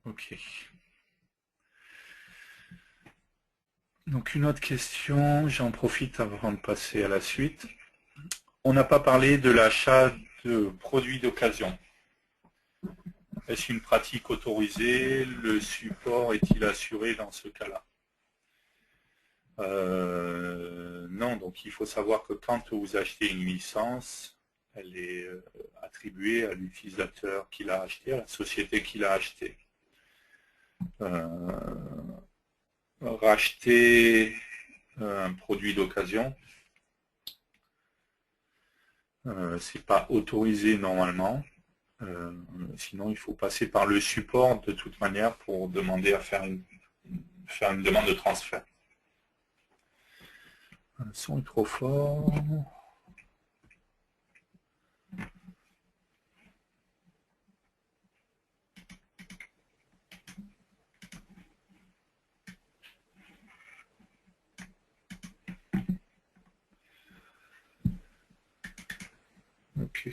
Ok. Donc une autre question, j'en profite avant de passer à la suite. On n'a pas parlé de l'achat de produits d'occasion. Est-ce une pratique autorisée? Le support est-il assuré dans ce cas-là? Non, donc il faut savoir que quand vous achetez une licence, elle est attribuée à l'utilisateur qui l'a acheté, à la société qui l'a acheté. Racheter un produit d'occasion, c'est pas autorisé normalement. Sinon, il faut passer par le support de toute manière pour demander à faire une demande de transfert. Le son est trop fort. Ok.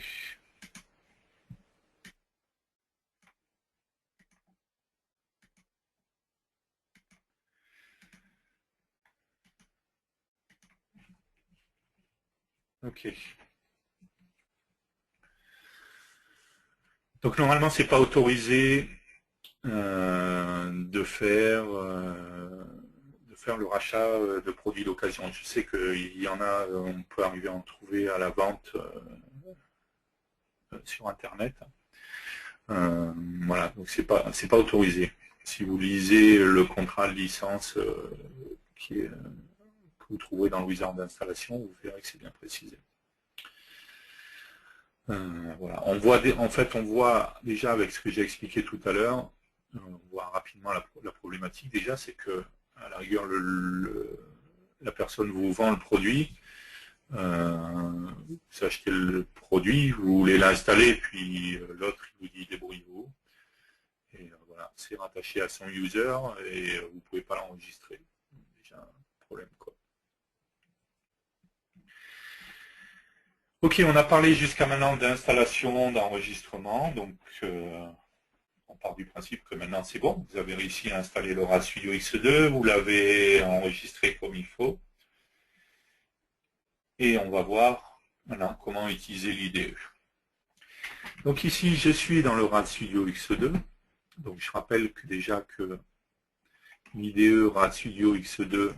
Ok. Donc normalement, c'est pas autorisé de faire le rachat de produits d'occasion. Je sais qu'il y en a, on peut arriver à en trouver à la vente sur Internet. Voilà, donc c'est pas autorisé. Si vous lisez le contrat de licence que vous trouverez dans le wizard d'installation, vous verrez que c'est bien précisé. Voilà. En fait, on voit déjà avec ce que j'ai expliqué tout à l'heure, on voit rapidement la problématique. Déjà, c'est que à la rigueur, la personne vous vend le produit, vous achetez le produit, vous voulez l'installer, puis l'autre il vous dit débrouillez-vous. Et voilà, c'est rattaché à son user et vous ne pouvez pas l'enregistrer. Déjà un problème quoi. Ok, on a parlé jusqu'à maintenant d'installation, d'enregistrement, donc on part du principe que maintenant c'est bon, vous avez réussi à installer le RAD Studio X2, vous l'avez enregistré comme il faut, et on va voir maintenant comment utiliser l'IDE. Donc ici, je suis dans le RAD Studio X2, donc je rappelle que déjà que l'IDE RAD Studio X2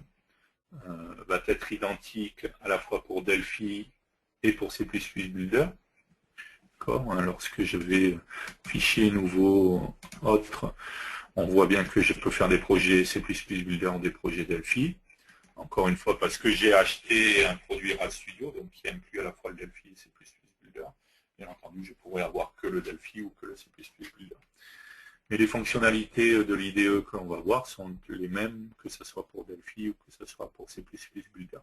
va être identique à la fois pour Delphi et pour C++ Builder. Lorsque je vais fichier nouveau autre, on voit bien que je peux faire des projets C++ Builder ou des projets Delphi. Encore une fois, parce que j'ai acheté un produit RAD Studio, donc qui inclut à la fois le Delphi et C++ Builder. Bien entendu, je pourrais avoir que le Delphi ou que le C++ Builder. Mais les fonctionnalités de l'IDE que l'on va voir sont les mêmes, que ce soit pour Delphi ou que ce soit pour C++ Builder.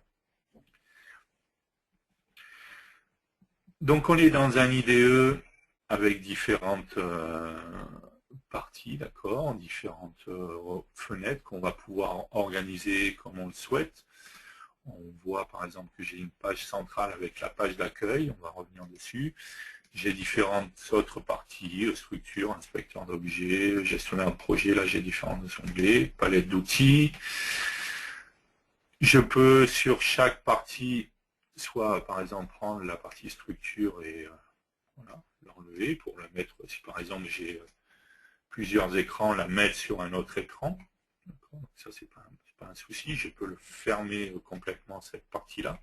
Donc on est dans un IDE avec différentes parties, d'accord, différentes fenêtres qu'on va pouvoir organiser comme on le souhaite. On voit par exemple que j'ai une page centrale avec la page d'accueil, on va revenir dessus. J'ai différentes autres parties, structure, inspecteur d'objets, gestionnaire de projet, là j'ai différents onglets, palette d'outils. Je peux sur chaque partie, soit par exemple prendre la partie structure et voilà, l'enlever pour la mettre, si par exemple j'ai plusieurs écrans, la mettre sur un autre écran. Ça c'est pas un souci, je peux le fermer complètement cette partie-là.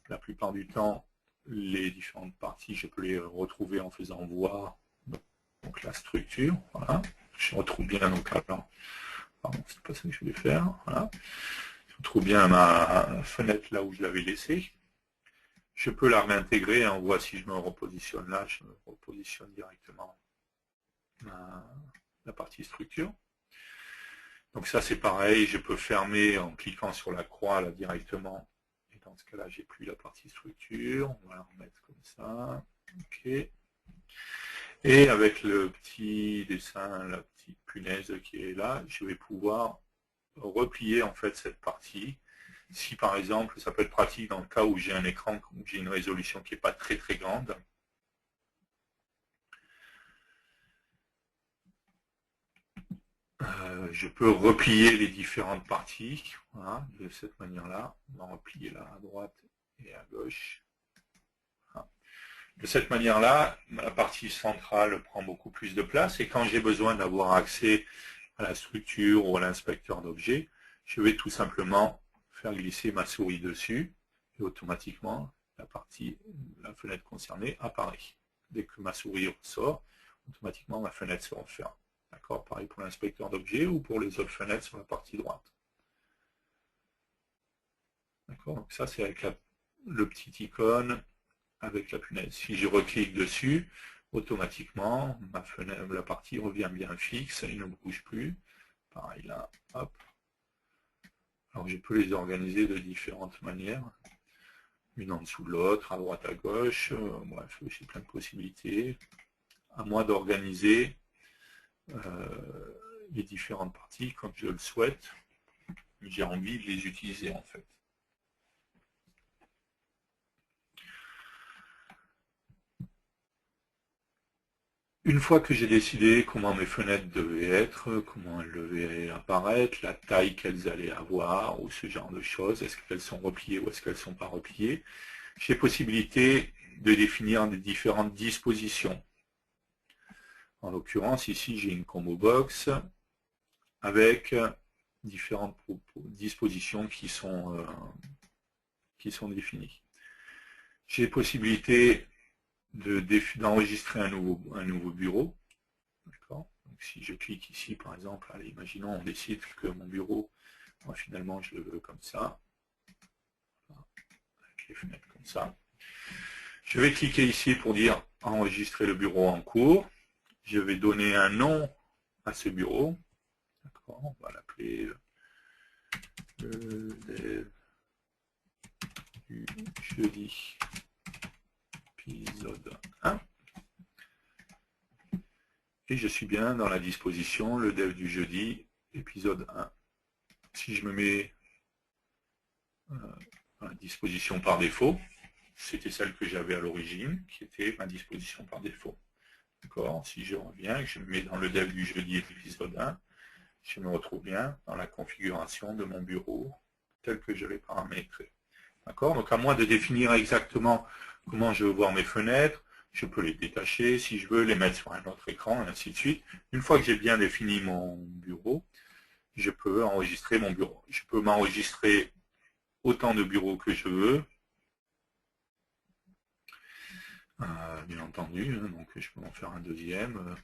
La plupart du temps, les différentes parties, je peux les retrouver en faisant voir donc la structure. Voilà. Je retrouve bien donc alors, pardon, c'est pas ça que je voulais faire. Voilà. Je retrouve bien ma fenêtre là où je l'avais laissée. Je peux la réintégrer. On voit si je me repositionne là, je me repositionne directement la partie structure. Donc ça c'est pareil, je peux fermer en cliquant sur la croix là directement. Et dans ce cas-là, j'ai plus la partie structure. On va la remettre comme ça. Ok. Et avec le petit dessin, la petite punaise qui est là, je vais pouvoir replier en fait cette partie. Si par exemple, ça peut être pratique dans le cas où j'ai un écran, où j'ai une résolution qui n'est pas très très grande. Je peux replier les différentes parties, voilà, de cette manière-là. On va replier là à droite et à gauche. Voilà. De cette manière-là, la partie centrale prend beaucoup plus de place et quand j'ai besoin d'avoir accès à la structure ou à l'inspecteur d'objets, je vais tout simplement faire glisser ma souris dessus et automatiquement la fenêtre concernée apparaît. Dès que ma souris ressort, automatiquement ma fenêtre se referme. D'accord, pareil pour l'inspecteur d'objets ou pour les autres fenêtres sur la partie droite. D'accord, donc ça c'est avec le petit icône avec la punaise. Si je reclique dessus, automatiquement ma fenêtre, la partie revient bien fixe, il ne bouge plus. Pareil là, hop. Alors je peux les organiser de différentes manières, une en dessous de l'autre, à droite, à gauche, bref, j'ai plein de possibilités. À moi d'organiser les différentes parties comme je le souhaite. J'ai envie de les utiliser en fait. Une fois que j'ai décidé comment mes fenêtres devaient être, comment elles devaient apparaître, la taille qu'elles allaient avoir, ou ce genre de choses, est-ce qu'elles sont repliées ou est-ce qu'elles ne sont pas repliées, j'ai possibilité de définir des différentes dispositions. En l'occurrence, ici, j'ai une combo box avec différentes dispositions qui sont définies. J'ai possibilité d'enregistrer un nouveau bureau. D'accord. Donc, si je clique ici, par exemple, allez, imaginons, on décide que mon bureau, moi, finalement, je le veux comme ça, avec les fenêtres comme ça. Je vais cliquer ici pour dire enregistrer le bureau en cours. Je vais donner un nom à ce bureau. D'accord, on va l'appeler le dev du jeudi épisode 1. Et je suis bien dans la disposition le dev du jeudi épisode 1. Si je me mets à la disposition par défaut, c'était celle que j'avais à l'origine, qui était ma disposition par défaut. D'accord. Si je reviens et que je me mets dans le dev du jeudi épisode 1, je me retrouve bien dans la configuration de mon bureau tel que je l'ai paramétré. D'accord. Donc à moi de définir exactement comment je veux voir mes fenêtres, je peux les détacher si je veux, les mettre sur un autre écran, et ainsi de suite. Une fois que j'ai bien défini mon bureau, je peux enregistrer mon bureau. Je peux m'enregistrer autant de bureaux que je veux, bien entendu, hein, donc je peux en faire un deuxième.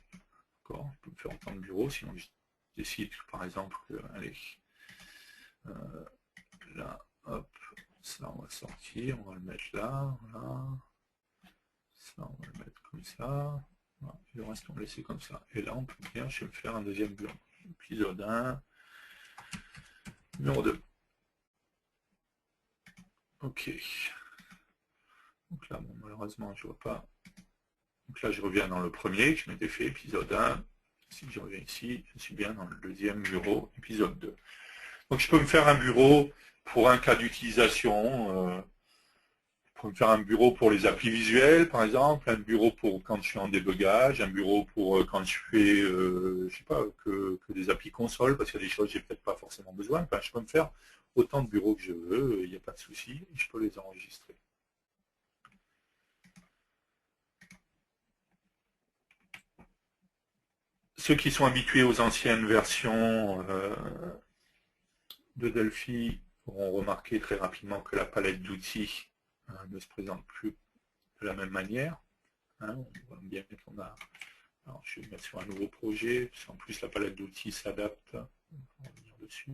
D'accord, je peux me faire autant de bureaux, sinon je décide par exemple que, allez, là, hop, ça on va sortir, on va le mettre là, voilà. Ça, on va le mettre comme ça. Voilà. Et le reste, on va le laisser comme ça. Et là, on peut bien, je vais me faire un deuxième bureau. Épisode 1, numéro 2. Ok. Donc là, bon, malheureusement, je ne vois pas. Donc là, je reviens dans le premier, que je m'étais fait, épisode 1. Si je reviens ici, je suis bien dans le deuxième bureau, épisode 2. Donc je peux me faire un bureau pour un cas d'utilisation. Je peux me faire un bureau pour les applis visuelles, par exemple, un bureau pour quand je suis en débugage, un bureau pour quand je fais, je sais pas, que des applis console, parce qu'il y a des choses que j'ai peut-être pas forcément besoin. Enfin, je peux me faire autant de bureaux que je veux, il n'y a pas de souci, je peux les enregistrer. Ceux qui sont habitués aux anciennes versions de Delphi auront remarqué très rapidement que la palette d'outils ne se présente plus de la même manière. Hein, on voit bien qu'on a... Alors, je vais mettre sur un nouveau projet, parce qu'en plus la palette d'outils s'adapte. On va revenir dessus.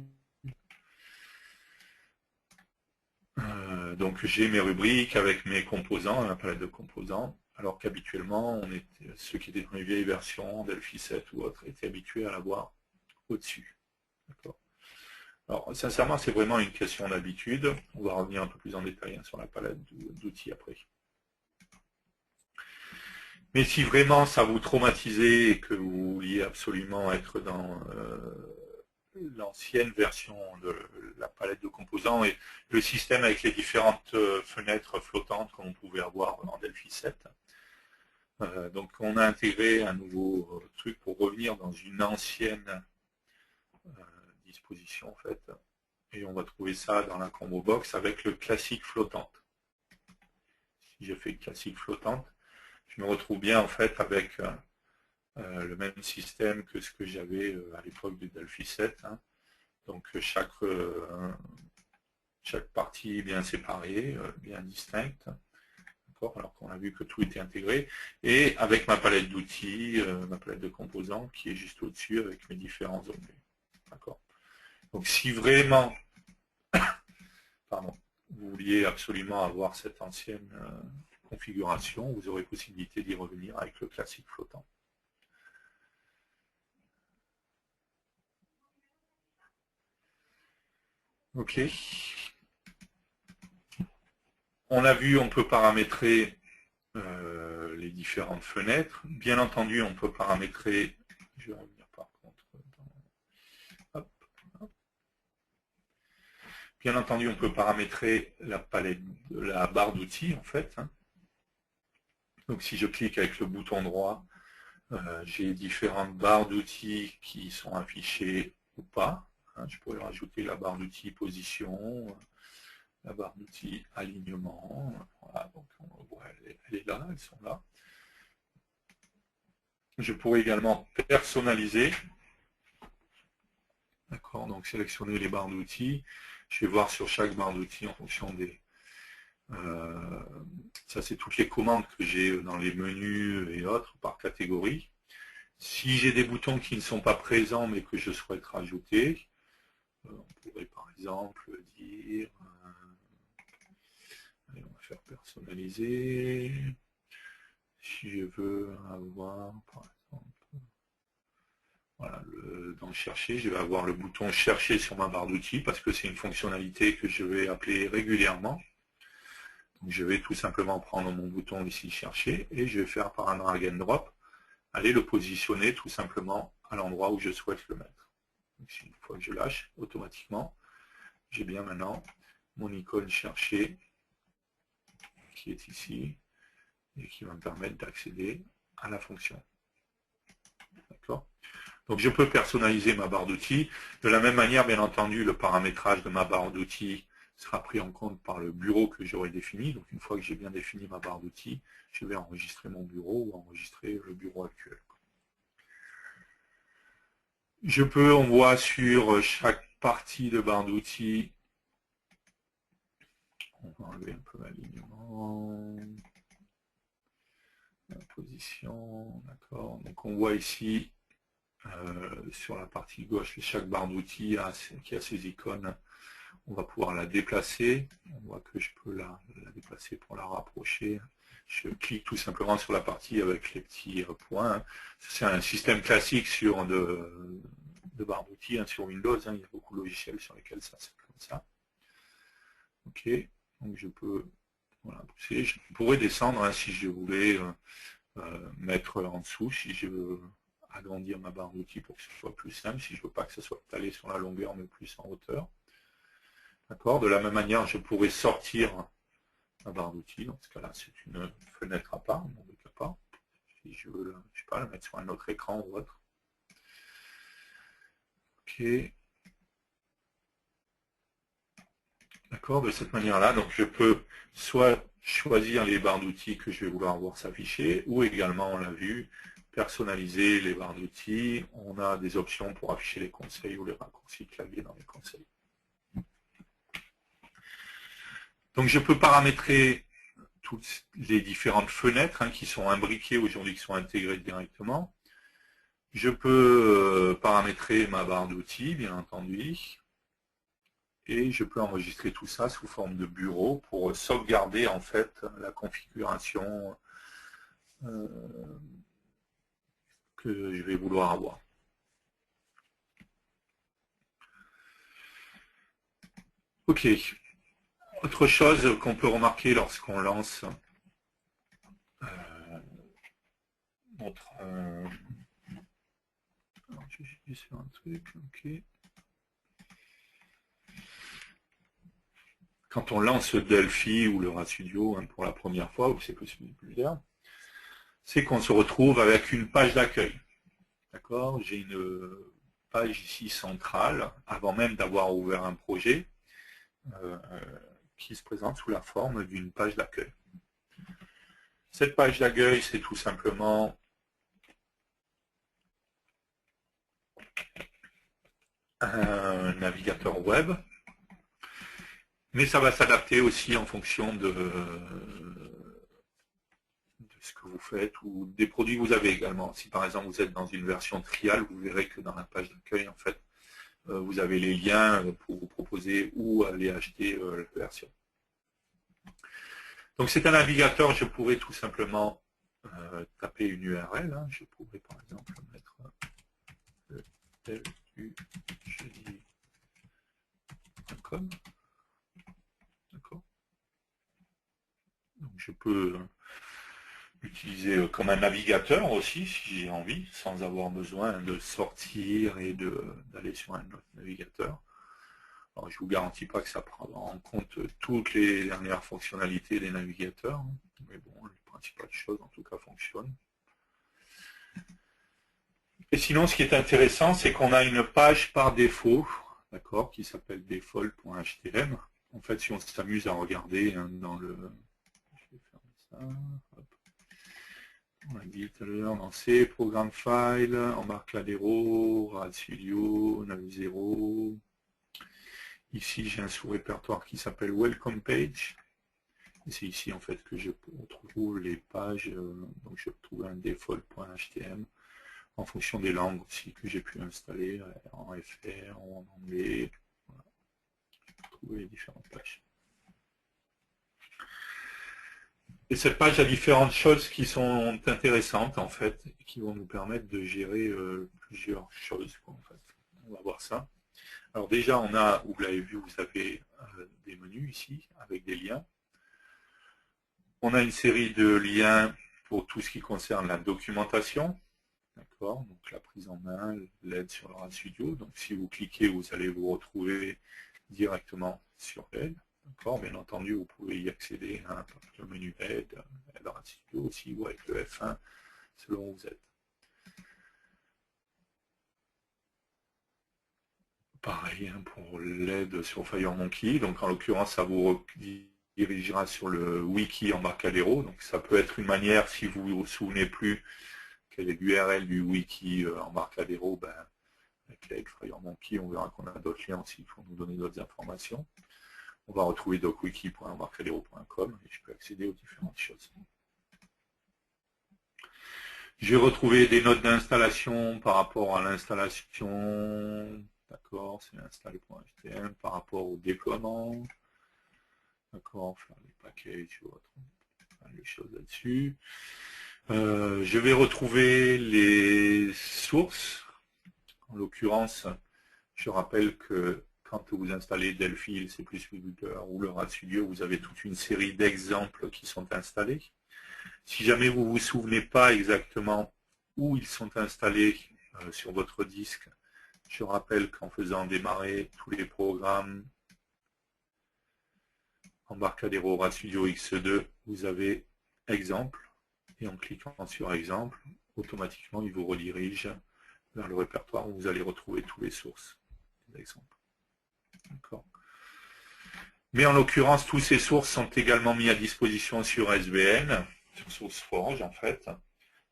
Donc j'ai mes rubriques avec mes composants, la palette de composants, alors qu'habituellement, ceux qui étaient dans les vieilles versions, Delphi 7 ou autres, étaient habitués à l'avoir au-dessus. Alors sincèrement, c'est vraiment une question d'habitude. On va revenir un peu plus en détail sur la palette d'outils après. Mais si vraiment ça vous traumatisait et que vous vouliez absolument être dans l'ancienne version de la palette de composants et le système avec les différentes fenêtres flottantes qu'on pouvait avoir en Delphi 7, donc on a intégré un nouveau truc pour revenir dans une ancienne disposition en fait. Et on va trouver ça dans la combo box avec le classique flottante. Si je fais classique flottante, je me retrouve bien en fait avec le même système que ce que j'avais à l'époque de Delphi 7. Hein. Donc chaque partie bien séparée, bien distincte. Alors qu'on a vu que tout était intégré, et avec ma palette d'outils, ma palette de composants qui est juste au-dessus avec mes différents onglets. D'accord. Donc si vraiment vous vouliez absolument avoir cette ancienne configuration, vous aurez possibilité d'y revenir avec le classique flottant. Ok. On a vu, on peut paramétrer les différentes fenêtres. Bien entendu, on peut paramétrer, je vais revenir par contre, hop, hop. Bien entendu, on peut paramétrer la palette, la barre d'outils en fait. Hein. Donc si je clique avec le bouton droit, j'ai différentes barres d'outils qui sont affichées ou pas. Hein. Je pourrais rajouter la barre d'outils position, la barre d'outils alignement. Voilà, donc on voit, elle est là, elles sont là. Je pourrais également personnaliser. D'accord, donc sélectionner les barres d'outils. Je vais voir sur chaque barre d'outils en fonction des... ça, c'est toutes les commandes que j'ai dans les menus et autres par catégorie. Si j'ai des boutons qui ne sont pas présents mais que je souhaite rajouter, on pourrait par exemple dire... allez, on va faire personnaliser. Si je veux avoir, par exemple... Voilà, dans chercher, je vais avoir le bouton chercher sur ma barre d'outils parce que c'est une fonctionnalité que je vais appeler régulièrement. Donc je vais tout simplement prendre mon bouton ici chercher et je vais faire par un drag and drop, aller le positionner tout simplement à l'endroit où je souhaite le mettre. Donc, une fois que je lâche, automatiquement, j'ai bien maintenant mon icône chercher qui est ici et qui va me permettre d'accéder à la fonction. D'accord ? Donc je peux personnaliser ma barre d'outils. De la même manière, bien entendu, le paramétrage de ma barre d'outils sera pris en compte par le bureau que j'aurai défini. Donc une fois que j'ai bien défini ma barre d'outils, je vais enregistrer mon bureau ou enregistrer le bureau actuel. Je peux, on voit sur chaque partie de barre d'outils, on va enlever un peu l'alignement, la position, d'accord. Donc on voit ici sur la partie gauche, chaque barre d'outils qui a ses icônes, on va pouvoir la déplacer. On voit que je peux la déplacer pour la rapprocher. Je clique tout simplement sur la partie avec les petits points. C'est un système classique sur de barres d'outils hein, sur Windows. Hein. Il y a beaucoup de logiciels sur lesquels ça c'est comme ça. Ok, donc je peux voilà, pousser. Je pourrais descendre hein, si je voulais mettre en dessous, si je veux agrandir ma barre d'outils pour que ce soit plus simple, si je ne veux pas que ce soit étalé sur la longueur mais plus en hauteur. D'accord. De la même manière, je pourrais sortir ma barre d'outils. Dans ce cas-là, c'est une fenêtre à part, non à part. Si je veux, je sais pas, la mettre sur un autre écran ou autre. Ok. D'accord. De cette manière-là, donc je peux soit choisir les barres d'outils que je vais vouloir voir s'afficher, ou également, on l'a vu, personnaliser les barres d'outils. On a des options pour afficher les conseils ou les raccourcis clavier dans les conseils. Donc je peux paramétrer toutes les différentes fenêtres hein, qui sont imbriquées aujourd'hui, qui sont intégrées directement. Je peux paramétrer ma barre d'outils, bien entendu. Et je peux enregistrer tout ça sous forme de bureau pour sauvegarder en fait la configuration que je vais vouloir avoir. Ok. Autre chose qu'on peut remarquer lorsqu'on lance notre... je vais sur un truc, ok. Quand on lance Delphi ou le RAStudio hein, pour la première fois, ou c'est possible plusieurs, c'est qu'on se retrouve avec une page d'accueil. D'accord, j'ai page ici centrale, avant même d'avoir ouvert un projet, qui se présente sous la forme d'une page d'accueil. Cette page d'accueil, c'est tout simplement un navigateur web, mais ça va s'adapter aussi en fonction de ce que vous faites ou des produits que vous avez également. Si par exemple vous êtes dans une version trial, vous verrez que dans la page d'accueil, en fait, vous avez les liens pour vous proposer où aller acheter la version. Donc c'est un navigateur, je pourrais tout simplement taper une URL. Hein. Je pourrais par exemple mettre jeudi.com. D'accord. Donc je peux l'utiliser comme un navigateur aussi si j'ai envie, sans avoir besoin de sortir et d'aller sur un autre navigateur. Alors, je ne vous garantis pas que ça prend en compte toutes les dernières fonctionnalités des navigateurs, mais bon, les principales choses en tout cas fonctionnent. Et sinon, ce qui est intéressant, c'est qu'on a une page par défaut, d'accord, qui s'appelle default.htm. En fait, si on s'amuse à regarder dans le... Je vais faire ça. Hop. On l'a dit tout à l'heure, dans C, Programme File, Embarcadero, RAD Studio, Nav0. Ici, j'ai un sous-répertoire qui s'appelle Welcome Page. Et c'est ici, en fait, que je retrouve les pages. Donc, je retrouve un default.htm en fonction des langues aussi que j'ai pu installer, en FR, en anglais. Voilà. Je peux trouver les différentes pages. Et cette page a différentes choses qui sont intéressantes, en fait, et qui vont nous permettre de gérer plusieurs choses, quoi, en fait. On va voir ça. Alors déjà, on a, vous l'avez vu, vous avez des menus ici, avec des liens. On a une série de liens pour tout ce qui concerne la documentation. D'accord, donc la prise en main, l'aide sur le RAD Studio. Donc si vous cliquez, vous allez vous retrouver directement sur l'aide. D'accord, bien entendu, vous pouvez y accéder hein, avec le menu aide, RAD Studio aussi, ou avec le F1, selon où vous êtes. Pareil hein, pour l'aide sur FireMonkey. Donc en l'occurrence, ça vous dirigera sur le wiki Embarcadero. Donc ça peut être une manière, si vous ne vous souvenez plus quelle est l'URL du wiki Embarcadero, ben, avec l'aide FireMonkey, on verra qu'on a d'autres liens aussi pour nous donner d'autres informations. On va retrouver docwiki.embarcadero.com et je peux accéder aux différentes choses. J'ai retrouvé des notes d'installation par rapport à l'installation. D'accord, c'est installé.htm par rapport au déploiement. D'accord, faire les packages ou autre, les choses là-dessus. Je vais retrouver les sources. En l'occurrence, je rappelle que quand vous installez Delphi, C++ ou le RAD Studio, vous avez toute une série d'exemples qui sont installés. Si jamais vous ne vous souvenez pas exactement où ils sont installés sur votre disque, je rappelle qu'en faisant démarrer tous les programmes Embarcadero RAD Studio X2, vous avez exemple, et en cliquant sur exemple, automatiquement il vous redirige vers le répertoire où vous allez retrouver toutes les sources des exemples. D'accord. Mais en l'occurrence, tous ces sources sont également mis à disposition sur SVN, sur SourceForge en fait.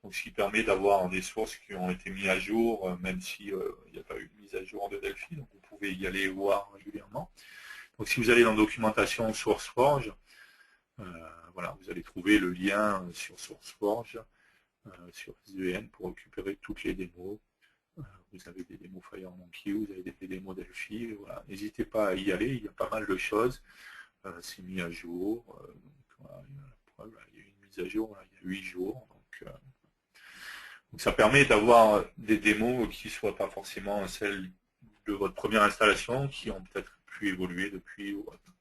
Donc, ce qui permet d'avoir des sources qui ont été mises à jour, même s'il n'y a pas eu de mise à jour de Delphi. Donc, vous pouvez y aller voir régulièrement. Donc, si vous allez dans Documentation SourceForge, voilà, vous allez trouver le lien sur SourceForge, sur SVN, pour récupérer toutes les démos. Vous avez des démos FireMonkey, vous avez des démos Delphi. Voilà. N'hésitez pas à y aller, il y a pas mal de choses. C'est mis à jour. Donc, voilà, il y a une mise à jour, là, il y a 8 jours. Donc ça permet d'avoir des démos qui ne soient pas forcément celles de votre première installation, qui ont peut-être pu évoluer depuis ou autre.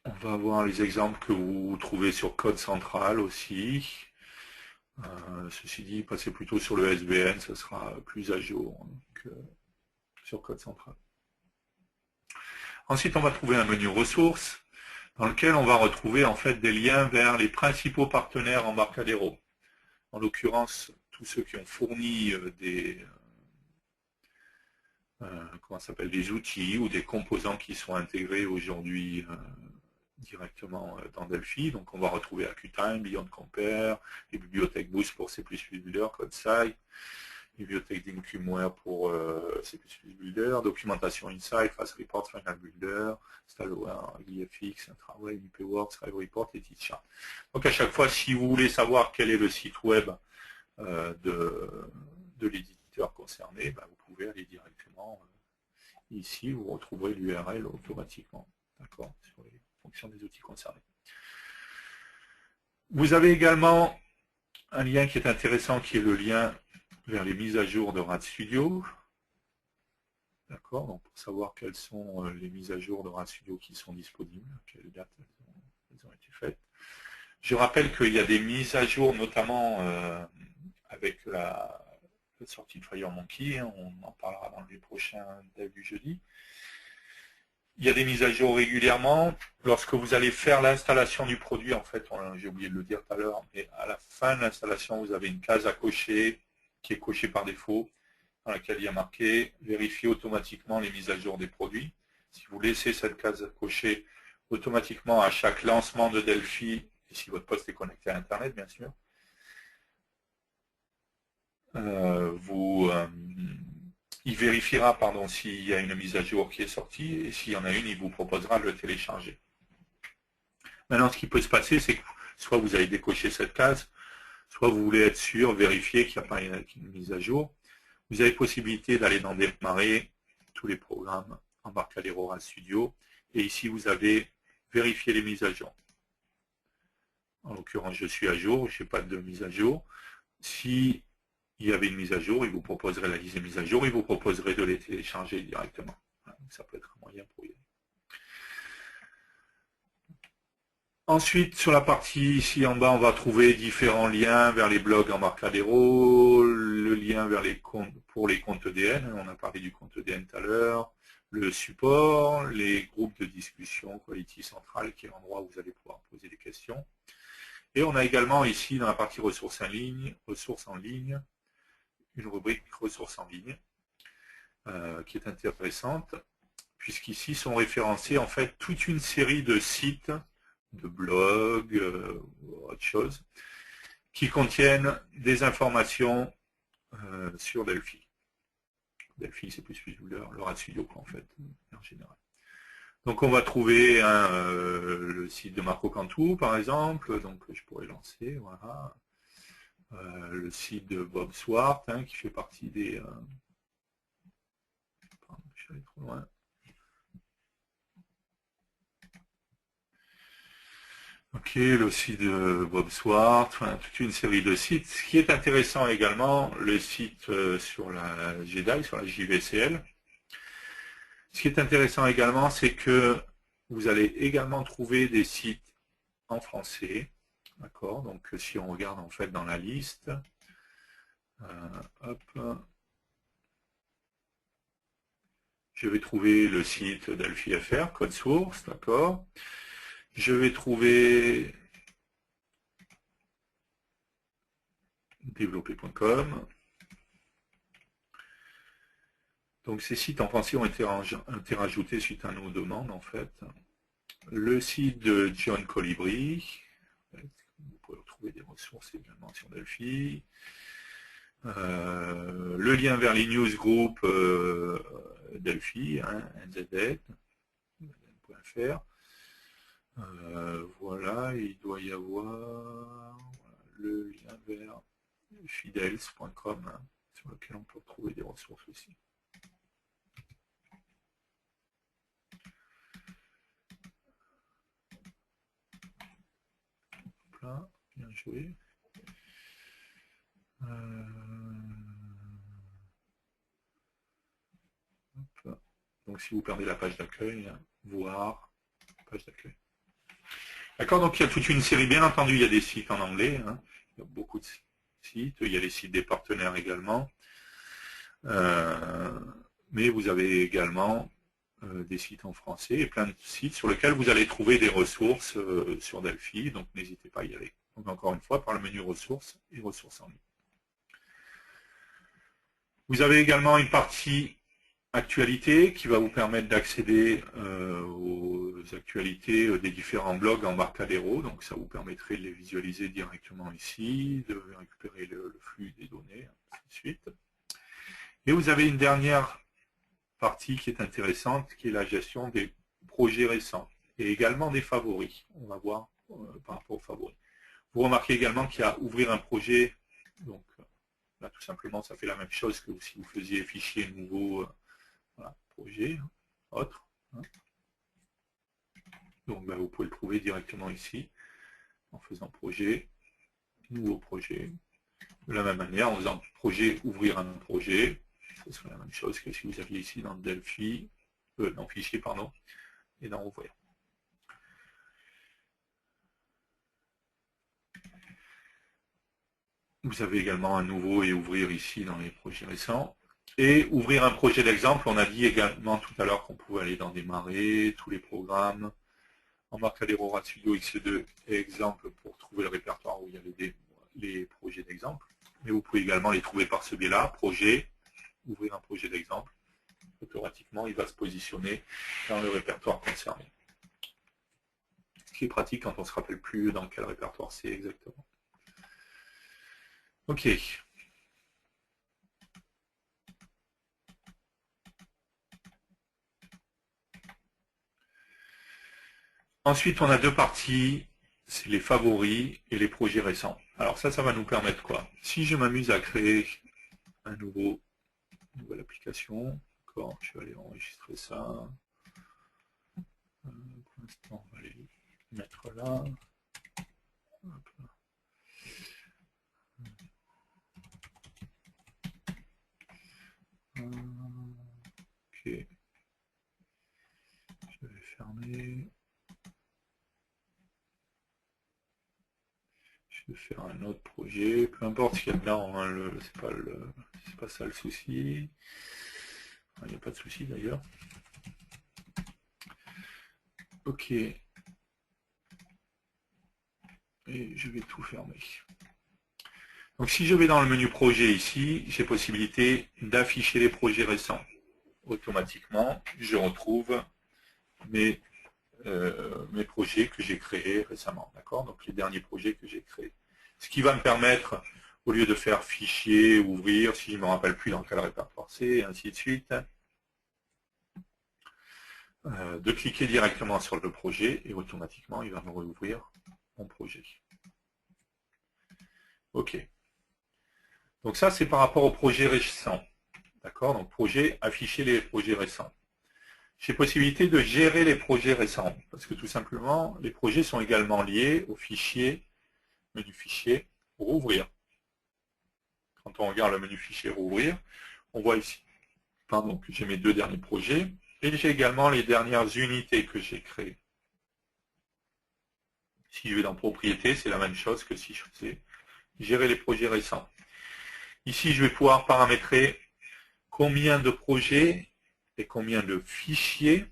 On va voir les exemples que vous trouvez sur Code Central aussi. Ceci dit, passez plutôt sur le SVN, ça sera plus à jour que sur Code Central. Ensuite, on va trouver un menu ressources. dans lequel on va retrouver en fait des liens vers les principaux partenaires Embarcadero. En l'occurrence, tous ceux qui ont fourni des outils ou des composants qui sont intégrés aujourd'hui directement dans Delphi. Donc on va retrouver AccuTime, Beyond Compare, les bibliothèques Boost pour C++ Builder, CodeSci, les bibliothèques d'Incumware pour C++ Builder, documentation Insight, Fast Report, Final Builder, Stalloware, IFX, Intraway, IPWorks, Live Report et Teachart. Donc à chaque fois, si vous voulez savoir quel est le site web de l'éditeur concerné, ben, vous pouvez aller directement ici, vous retrouverez l'URL automatiquement, d'accord, sur les fonctions des outils concernés. Vous avez également un lien qui est intéressant, qui est le lien vers les mises à jour de RADstudio. D'accord, donc pour savoir quelles sont les mises à jour de RADstudio qui sont disponibles, à quelle date elles ont été faites. Je rappelle qu'il y a des mises à jour, notamment avec la sortie de FireMonkey, on en parlera dans les prochains devs du jeudi. Il y a des mises à jour régulièrement. Lorsque vous allez faire l'installation du produit, en fait, j'ai oublié de le dire tout à l'heure, mais à la fin de l'installation, vous avez une case à cocher qui est cochée par défaut, dans laquelle il y a marqué « Vérifier automatiquement les mises à jour des produits ». Si vous laissez cette case cochée automatiquement à chaque lancement de Delphi, et si votre poste est connecté à Internet, bien sûr, il vérifiera s'il y a une mise à jour qui est sortie, et s'il y en a une, il vous proposera de le télécharger. Maintenant, ce qui peut se passer, c'est que soit vous avez décoché cette case, soit vous voulez être sûr, vérifier qu'il n'y a pas une mise à jour. Vous avez possibilité d'aller dans Démarrer, tous les programmes Embarcadero RADstudio, et ici vous avez vérifier les mises à jour. En l'occurrence, je suis à jour, je n'ai pas de mise à jour. Si il y avait une mise à jour, il vous proposerait la liste des mises à jour, il vous proposerait de les télécharger directement. Donc ça peut être un moyen pour y aller. Ensuite, sur la partie ici en bas, on va trouver différents liens vers les blogs Embarcadero, le lien vers les comptes pour les comptes EDN, on a parlé du compte EDN tout à l'heure, le support, les groupes de discussion, Quality Central, qui est l'endroit où vous allez pouvoir poser des questions. Et on a également ici, dans la partie ressources en ligne, une rubrique ressources en ligne, qui est intéressante, puisqu'ici sont référencés en fait toute une série de sites, de blogs, autre chose, qui contiennent des informations sur Delphi. Delphi, c'est plus Builder, le RADstudio en fait, en général. Donc on va trouver le site de Marco Cantu, par exemple, donc je pourrais lancer, voilà. Le site de Bob Swart, qui fait partie des... Pardon, je suis allé trop loin. Ok, le site de Bob Swart, toute une série de sites. Ce qui est intéressant également, le site sur la JEDI, sur la JVCL. Ce qui est intéressant également, c'est que vous allez également trouver des sites en français. D'accord, donc si on regarde en fait dans la liste, hop, je vais trouver le site Delphi FR, code source, d'accord. Je vais trouver développer.com. Donc ces sites en français ont été rajoutés suite à nos demandes en fait. Le site de John Colibri, vous pouvez retrouver des ressources également sur Delphi. Le lien vers les newsgroups Delphi, nzd.fr. Voilà, il doit y avoir le lien vers fidels.com, sur lequel on peut retrouver des ressources aussi. Là, bien joué. Donc si vous perdez la page d'accueil, voir page d'accueil. D'accord, donc il y a toute une série, bien entendu, il y a des sites en anglais, il y a beaucoup de sites, il y a les sites des partenaires également, mais vous avez également des sites en français et plein de sites sur lesquels vous allez trouver des ressources sur Delphi, donc n'hésitez pas à y aller. Donc encore une fois, par le menu ressources et ressources en ligne. Vous avez également une partie actualité qui va vous permettre d'accéder aux actualités des différents blogs Embarcadero. Donc ça vous permettrait de les visualiser directement ici, de récupérer le flux des données, ainsi de suite. Et vous avez une dernière partie qui est intéressante, qui est la gestion des projets récents et également des favoris. On va voir par rapport aux favoris. Vous remarquez également qu'il y a ouvrir un projet. Donc là, tout simplement, ça fait la même chose que si vous faisiez fichier nouveau, voilà, projet, autre. Donc vous pouvez le trouver directement ici, en faisant projet, nouveau projet. De la même manière, en faisant projet, ouvrir un projet, ce serait la même chose que si vous aviez ici dans Delphi, dans fichier, pardon, et dans ouvrir. Vous avez également un nouveau et ouvrir ici dans les projets récents. Et ouvrir un projet d'exemple, on a dit également tout à l'heure qu'on pouvait aller dans démarrer, tous les programmes, Embarcadero RADstudio X2 exemple pour trouver le répertoire où il y avait les projets d'exemple. Mais vous pouvez également les trouver par ce biais-là, projet, ouvrir un projet d'exemple. Automatiquement, il va se positionner dans le répertoire concerné. Ce qui est pratique quand on ne se rappelle plus dans quel répertoire c'est exactement. Ok. Ensuite, on a deux parties, c'est les favoris et les projets récents. Alors ça va nous permettre quoi? Si je m'amuse à créer une nouvelle application, d'accord, je vais aller enregistrer ça. Pour l'instant, on va aller mettre là. Hop là. Ok. Je vais fermer. Je vais faire un autre projet, peu importe ce qu'il y a dedans, hein, c'est pas ça le souci. Il n'y a pas de souci d'ailleurs. Ok. Et je vais tout fermer. Donc si je vais dans le menu projet ici, j'ai possibilité d'afficher les projets récents. Automatiquement, je retrouve mes projets que j'ai créés récemment. D'accord? Donc les derniers projets que j'ai créés. Ce qui va me permettre, au lieu de faire fichier, ouvrir, si je ne me rappelle plus dans quel répertoire c'est, et ainsi de suite, de cliquer directement sur le projet et automatiquement il va me rouvrir mon projet. Ok. Donc ça c'est par rapport au projet récent. D'accord? Donc projet, afficher les projets récents. J'ai possibilité de gérer les projets récents parce que tout simplement les projets sont également liés au fichier, menu fichier, rouvrir. Quand on regarde le menu fichier rouvrir, on voit ici pardon, que j'ai mes deux derniers projets et j'ai également les dernières unités que j'ai créées. Si je vais dans propriété, c'est la même chose que si je faisais gérer les projets récents. Ici, je vais pouvoir paramétrer combien de projets et combien de fichiers.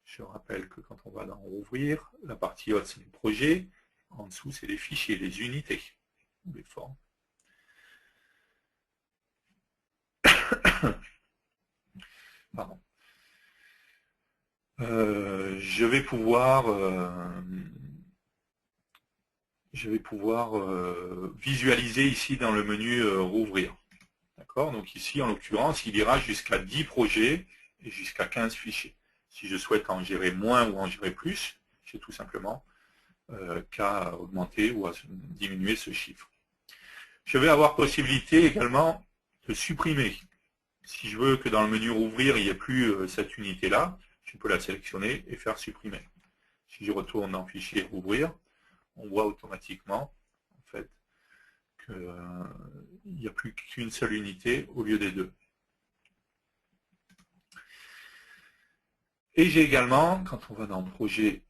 Je rappelle que quand on va dans ouvrir, la partie haute, c'est les projets. En dessous, c'est les fichiers, les unités, ou les formes. Pardon. Je vais pouvoir visualiser ici dans le menu rouvrir. D'accord? Donc ici, en l'occurrence, il ira jusqu'à 10 projets et jusqu'à 15 fichiers. Si je souhaite en gérer moins ou en gérer plus, j'ai tout simplement qu'à augmenter ou à diminuer ce chiffre. Je vais avoir possibilité également de supprimer. Si je veux que dans le menu rouvrir, il n'y ait plus cette unité-là, je peux la sélectionner et faire supprimer. Si je retourne dans fichier rouvrir, on voit automatiquement en fait qu'il n'y a plus qu'une seule unité au lieu des deux. Et j'ai également, quand on va dans projet,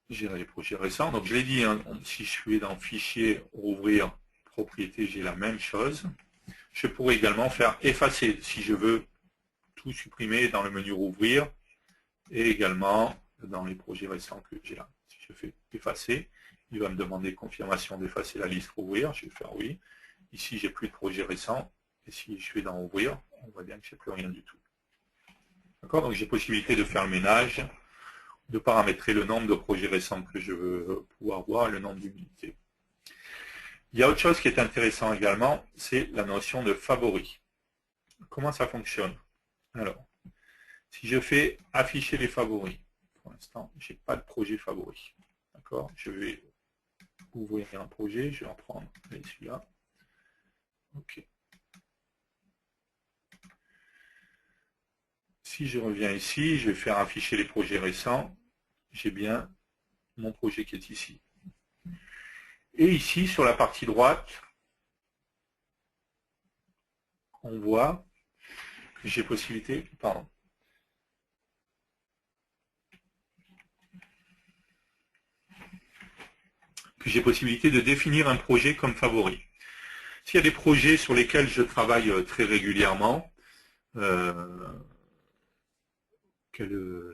gérer les projets récents, donc je l'ai dit, hein, si je suis dans fichier rouvrir propriété, j'ai la même chose. Je pourrais également faire effacer si je veux tout supprimer dans le menu rouvrir et également dans les projets récents que j'ai là. Si je fais effacer, il va me demander confirmation d'effacer la liste ouvrir, je vais faire oui. Ici, j'ai plus de projets récents, et si je vais dans ouvrir, on voit bien que j'ai plus rien du tout. D'accord? Donc j'ai possibilité de faire le ménage, de paramétrer le nombre de projets récents que je veux pouvoir voir et le nombre d'unités. Il y a autre chose qui est intéressant également, c'est la notion de favoris. Comment ça fonctionne? Alors, si je fais afficher les favoris, pour l'instant, je n'ai pas de projet favori. D'accord? Je vais ouvrir un projet, je vais en prendre celui-là. OK. Si je reviens ici, je vais faire afficher les projets récents. J'ai bien mon projet qui est ici. Et ici, sur la partie droite, on voit que j'ai possibilité, de définir un projet comme favori. S'il y a des projets sur lesquels je travaille très régulièrement,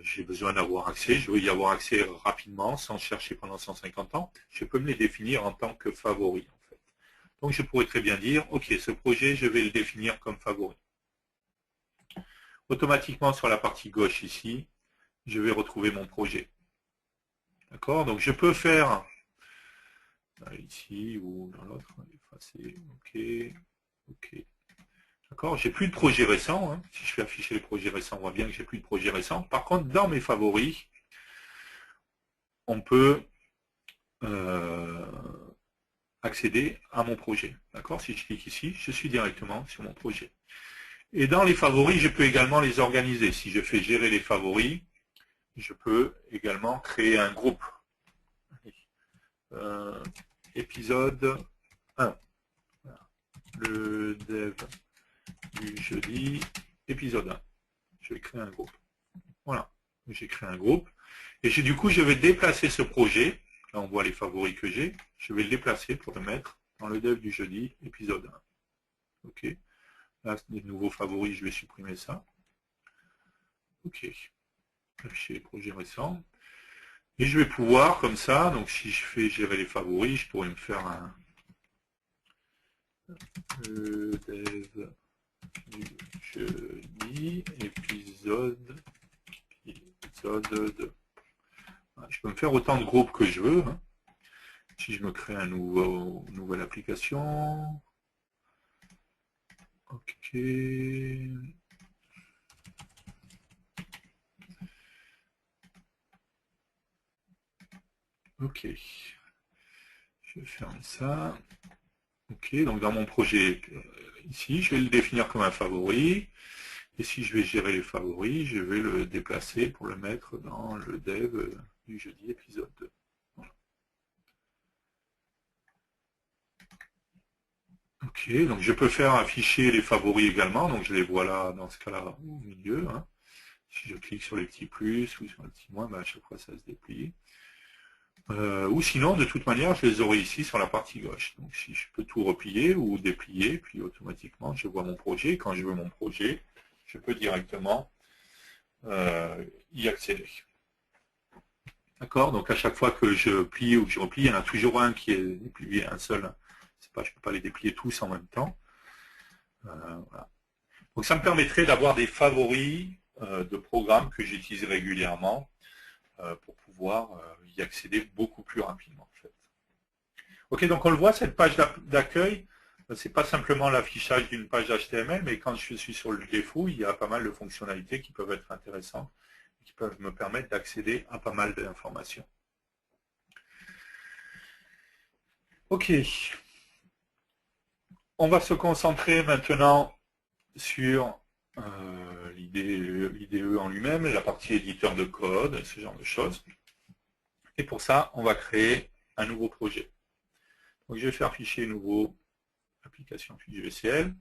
j'ai besoin d'avoir accès, je veux y avoir accès rapidement, sans chercher pendant 150 ans, je peux me les définir en tant que favori. En fait. Donc je pourrais très bien dire, ok, ce projet, je vais le définir comme favori. Automatiquement, sur la partie gauche ici, je vais retrouver mon projet. D'accord? Donc je peux faire, ici ou dans l'autre, effacer, ok, ok. D'accord? J'ai plus de projets récents. Hein. Si je fais afficher les projets récents, on voit bien que j'ai plus de projets récents. Par contre, dans mes favoris, on peut accéder à mon projet. D'accord? Si je clique ici, je suis directement sur mon projet. Et dans les favoris, je peux également les organiser. Si je fais gérer les favoris, je peux également créer un groupe. Épisode 1. Le dev du jeudi, épisode 1. Je vais créer un groupe. Voilà. J'ai créé un groupe. Et du coup, je vais déplacer ce projet. Là, on voit les favoris que j'ai. Je vais le déplacer pour le mettre dans le dev du jeudi, épisode 1. OK. Là, les nouveaux favoris, je vais supprimer ça. OK. Afficher les projets récents. Et je vais pouvoir, comme ça, donc si je fais gérer les favoris, je pourrais me faire un dev du jeudi, épisode 2. Je peux me faire autant de groupes que je veux. Hein. Si je me crée une nouvelle application. OK. OK. Je ferme ça. OK, donc dans mon projet ici, je vais le définir comme un favori. Et si je vais gérer les favoris, je vais le déplacer pour le mettre dans le dev du jeudi épisode 2. Voilà. OK, donc je peux faire afficher les favoris également. Donc je les vois là, dans ce cas-là, au milieu. Hein. Si je clique sur les petits plus ou sur les petits moins, ben à chaque fois ça se déplie. Ou sinon, de toute manière, je les aurai ici sur la partie gauche. Donc si je peux tout replier ou déplier, puis automatiquement, je vois mon projet. Quand je veux mon projet, je peux directement y accéder. D'accord? Donc à chaque fois que je plie ou que je replie, il y en a toujours un qui est déplié, un seul. Je ne peux pas les déplier tous en même temps. Voilà. Donc ça me permettrait d'avoir des favoris de programmes que j'utilise régulièrement pour pouvoir y accéder beaucoup plus rapidement. En fait. Ok, donc on le voit, cette page d'accueil, c'est pas simplement l'affichage d'une page HTML, mais quand je suis sur le défaut, il y a pas mal de fonctionnalités qui peuvent être intéressantes, qui peuvent me permettre d'accéder à pas mal d'informations. Ok. On va se concentrer maintenant sur l'IDE en lui-même, la partie éditeur de code, ce genre de choses. Et pour ça, on va créer un nouveau projet. Donc je vais faire fichier nouveau, application FuseVCL.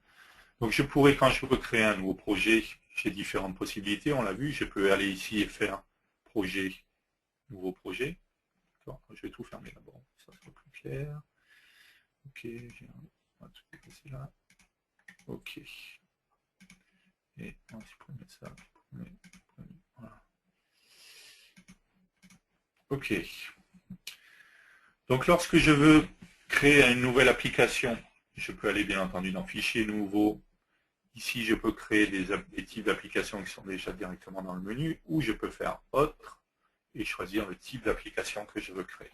Donc je pourrais, quand je veux créer un nouveau projet, j'ai différentes possibilités, on l'a vu, je peux aller ici et faire projet, nouveau projet. Je vais tout fermer d'abord, ça sera plus clair. Ok, on va tout passer là. Ok. Et on va supprimer ça. Voilà. OK. Donc lorsque je veux créer une nouvelle application, je peux aller bien entendu dans Fichier nouveau. Ici, je peux créer des types d'applications qui sont déjà directement dans le menu, ou je peux faire Autre et choisir le type d'application que je veux créer.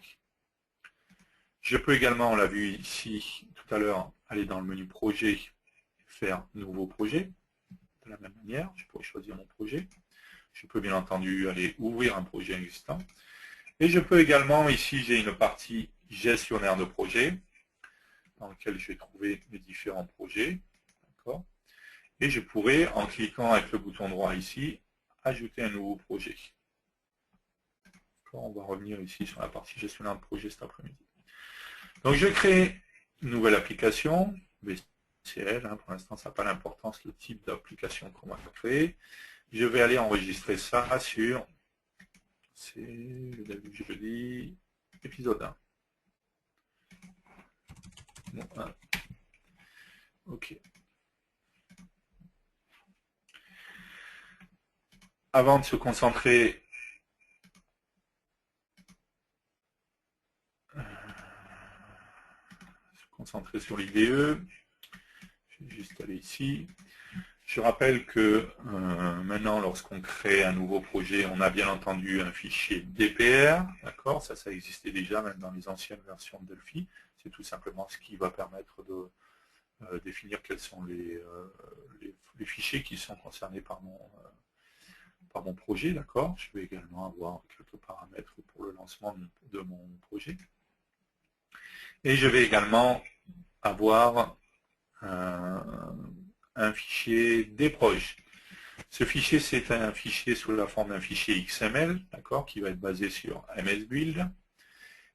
Je peux également, on l'a vu ici tout à l'heure, aller dans le menu Projet, faire Nouveau projet. De la même manière, je pourrais choisir mon projet. Je peux bien entendu aller ouvrir un projet existant. Et je peux également, ici j'ai une partie gestionnaire de projet, dans lequel je vais trouver mes différents projets. Et je pourrais, en cliquant avec le bouton droit ici, ajouter un nouveau projet. On va revenir ici sur la partie gestionnaire de projet cet après-midi. Donc je crée une nouvelle application, BCL, pour l'instant ça n'a pas d'importance le type d'application qu'on va créer. Je vais aller enregistrer ça sur, c'est le début du jeudi, épisode 1. Bon, 1. OK. Avant de se concentrer sur l'IDE, je vais juste aller ici. Je rappelle que maintenant, lorsqu'on crée un nouveau projet, on a bien entendu un fichier DPR, d'accord, ça existait déjà même dans les anciennes versions de Delphi. C'est tout simplement ce qui va permettre de définir quels sont les fichiers qui sont concernés par mon projet, d'accord. Je vais également avoir quelques paramètres pour le lancement de mon projet. Et je vais également avoir un fichier dproj. Ce fichier, c'est un fichier sous la forme d'un fichier XML, d'accord, qui va être basé sur MSBuild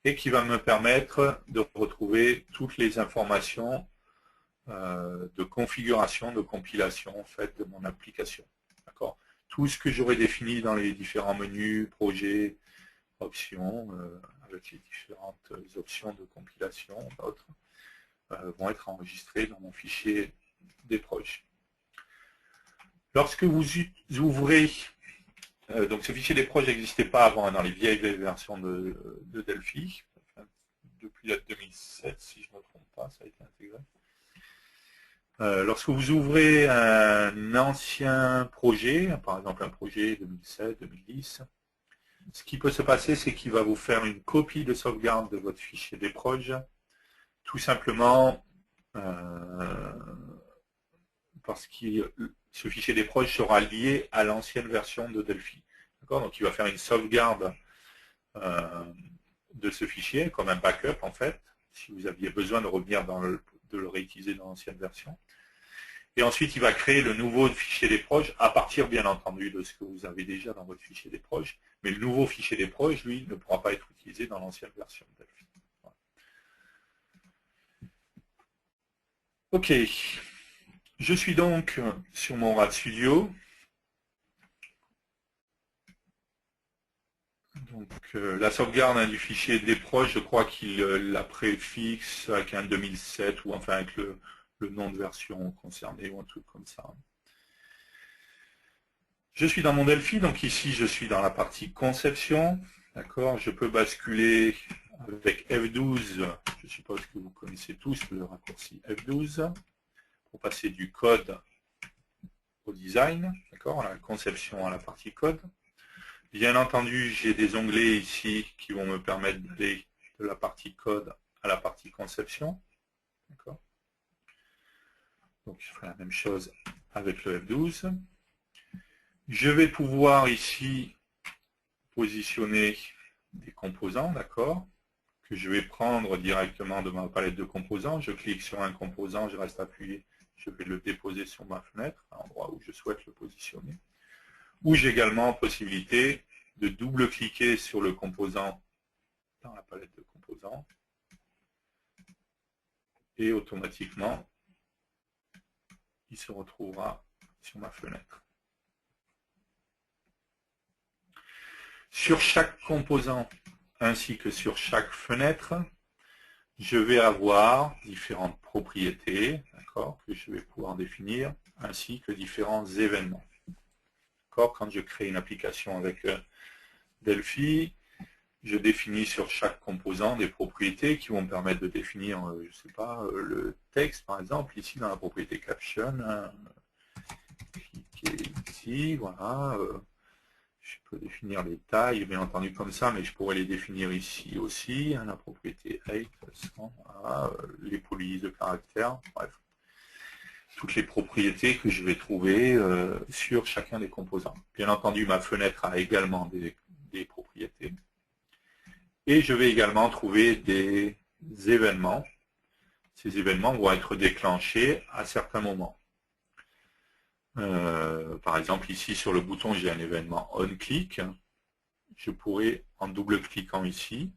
et qui va me permettre de retrouver toutes les informations de configuration, de compilation en fait de mon application, d'accord. Tout ce que j'aurais défini dans les différents menus, projets, options, avec les différentes options de compilation, d'autres, vont être enregistrés dans mon fichier dproj. Lorsque vous ouvrez, donc ce fichier dproj n'existait pas avant dans les vieilles versions de Delphi, enfin, depuis la 2007 si je ne me trompe pas, ça a été intégré. Lorsque vous ouvrez un ancien projet, par exemple un projet 2007, 2010, ce qui peut se passer, c'est qu'il va vous faire une copie de sauvegarde de votre fichier dproj, tout simplement parce que ce fichier dproj sera lié à l'ancienne version de Delphi. Donc il va faire une sauvegarde de ce fichier, comme un backup en fait, si vous aviez besoin de revenir de le réutiliser dans l'ancienne version. Et ensuite, il va créer le nouveau fichier dproj à partir, bien entendu, de ce que vous avez déjà dans votre fichier dproj. Mais le nouveau fichier dproj, lui, ne pourra pas être utilisé dans l'ancienne version de Delphi. Voilà. OK. Je suis donc sur mon RADstudio. Donc, la sauvegarde du fichier dproj, je crois qu'il la préfixe avec un 2007 ou enfin avec le nom de version concerné ou un truc comme ça. Je suis dans mon Delphi, donc ici je suis dans la partie conception. D'accord, je peux basculer avec F12, je suppose que vous connaissez tous le raccourci F12, pour passer du code au design, d'accord, à la conception à la partie code. Bien entendu, j'ai des onglets ici qui vont me permettre d'aller de la partie code à la partie conception. D'accord. Donc je ferai la même chose avec le F12. Je vais pouvoir ici positionner des composants, d'accord, que je vais prendre directement de ma palette de composants. Je clique sur un composant, je reste appuyé, je vais le déposer sur ma fenêtre, à l'endroit où je souhaite le positionner. Ou j'ai également possibilité de double-cliquer sur le composant dans la palette de composants et automatiquement, il se retrouvera sur ma fenêtre. Sur chaque composant ainsi que sur chaque fenêtre, je vais avoir différentes propriétés, que je vais pouvoir définir, ainsi que différents événements. Quand je crée une application avec Delphi, je définis sur chaque composant des propriétés qui vont me permettre de définir, je ne sais pas, le texte par exemple, ici dans la propriété caption, cliquez ici, voilà, je peux définir les tailles, bien entendu comme ça, mais je pourrais les définir ici aussi, la propriété height, voilà, les polices de caractères, bref, toutes les propriétés que je vais trouver sur chacun des composants. Bien entendu, ma fenêtre a également des propriétés. Et je vais également trouver des événements. Ces événements vont être déclenchés à certains moments. Par exemple, ici sur le bouton, j'ai un événement onClick. Je pourrais, en double-cliquant ici,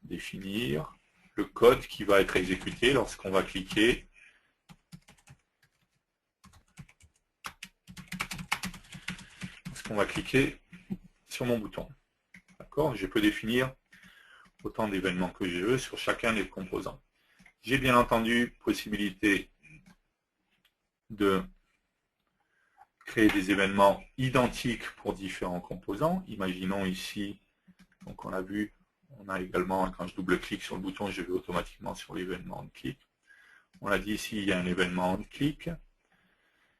définir le code qui va être exécuté lorsqu'on va cliquer sur mon bouton. D'accord ? Je peux définir autant d'événements que je veux sur chacun des composants. J'ai bien entendu possibilité de créer des événements identiques pour différents composants. Imaginons ici, donc on a vu, on a également, quand je double-clique sur le bouton, je vais automatiquement sur l'événement onClick. On l'a dit ici, il y a un événement onClick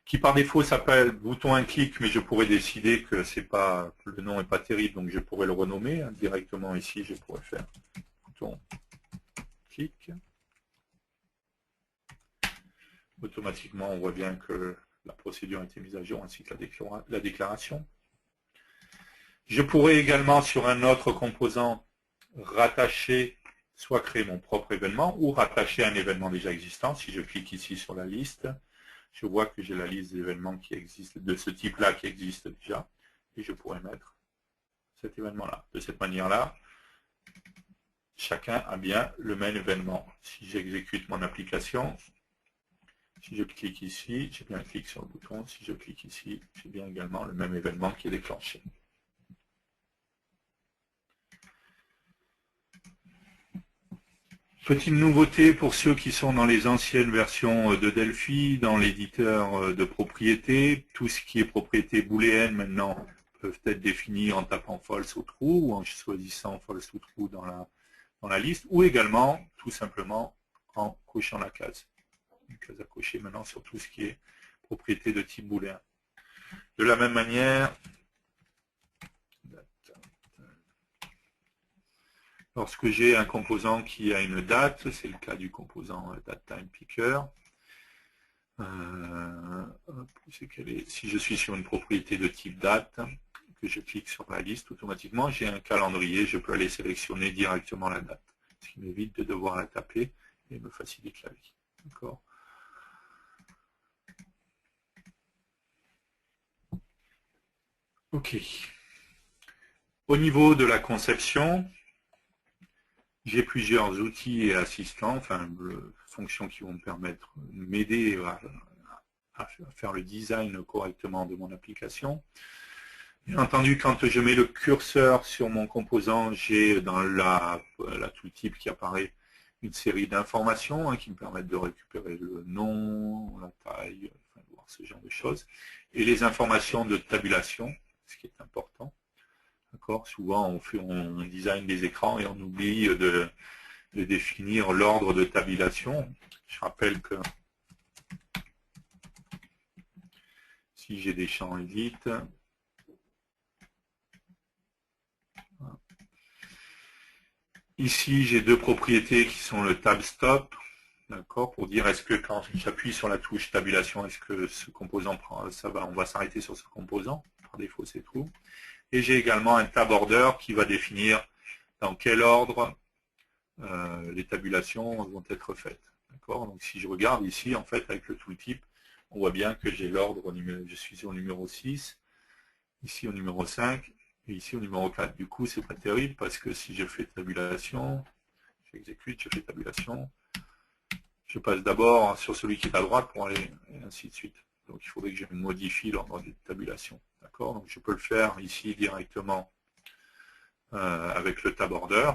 qui par défaut s'appelle bouton onClick, mais je pourrais décider que c'est pas, le nom n'est pas terrible, donc je pourrais le renommer directement ici. Je pourrais faire bouton clic. Automatiquement, on voit bien que la procédure a été mise à jour ainsi que la déclaration. Je pourrais également sur un autre composant rattacher, soit créer mon propre événement ou rattacher un événement déjà existant. Si je clique ici sur la liste, je vois que j'ai la liste d'événements qui existent de ce type-là qui existe déjà. Et je pourrais mettre cet événement-là. De cette manière-là, chacun a bien le même événement. Si j'exécute mon application, si je clique ici, j'ai bien un clic sur le bouton. Si je clique ici, j'ai bien également le même événement qui est déclenché. Petite nouveauté pour ceux qui sont dans les anciennes versions de Delphi, dans l'éditeur de propriétés, tout ce qui est propriété booléenne maintenant peuvent être définis en tapant false ou true ou en choisissant false ou true dans la liste, ou également tout simplement en cochant la case. Une case à cocher maintenant sur tout ce qui est propriété de type booléen. De la même manière, lorsque j'ai un composant qui a une date, c'est le cas du composant dateTimePicker, si je suis sur une propriété de type date, que je clique sur la liste, automatiquement j'ai un calendrier, je peux aller sélectionner directement la date, ce qui m'évite de devoir la taper et me facilite la vie. D'accord ? Ok. Au niveau de la conception, j'ai plusieurs outils et assistants, enfin fonctions qui vont me permettre de m'aider à faire le design correctement de mon application. Bien entendu, quand je mets le curseur sur mon composant, j'ai dans la tooltip qui apparaît une série d'informations qui me permettent de récupérer le nom, la taille, enfin, voir ce genre de choses, et les informations de tabulation, ce qui est important. Souvent, on design des écrans et on oublie de définir l'ordre de tabulation. Je rappelle que si j'ai des champs edit, ici j'ai deux propriétés qui sont le tab stop, d'accord, pour dire est-ce que quand j'appuie sur la touche tabulation, est-ce que ce composant prend, on va s'arrêter sur ce composant, par défaut c'est true. Et j'ai également un tab order qui va définir dans quel ordre les tabulations vont être faites. Donc si je regarde ici, en fait, avec le tooltip, on voit bien que j'ai l'ordre, je suis au numéro 6, ici au numéro 5, et ici au numéro 4. Du coup, c'est pas terrible parce que si je fais tabulation, j'exécute, je fais tabulation, je passe d'abord sur celui qui est à droite pour aller, et ainsi de suite. Donc il faudrait que je modifie l'ordre de tabulation. D'accord ? Donc je peux le faire ici directement avec le tab order.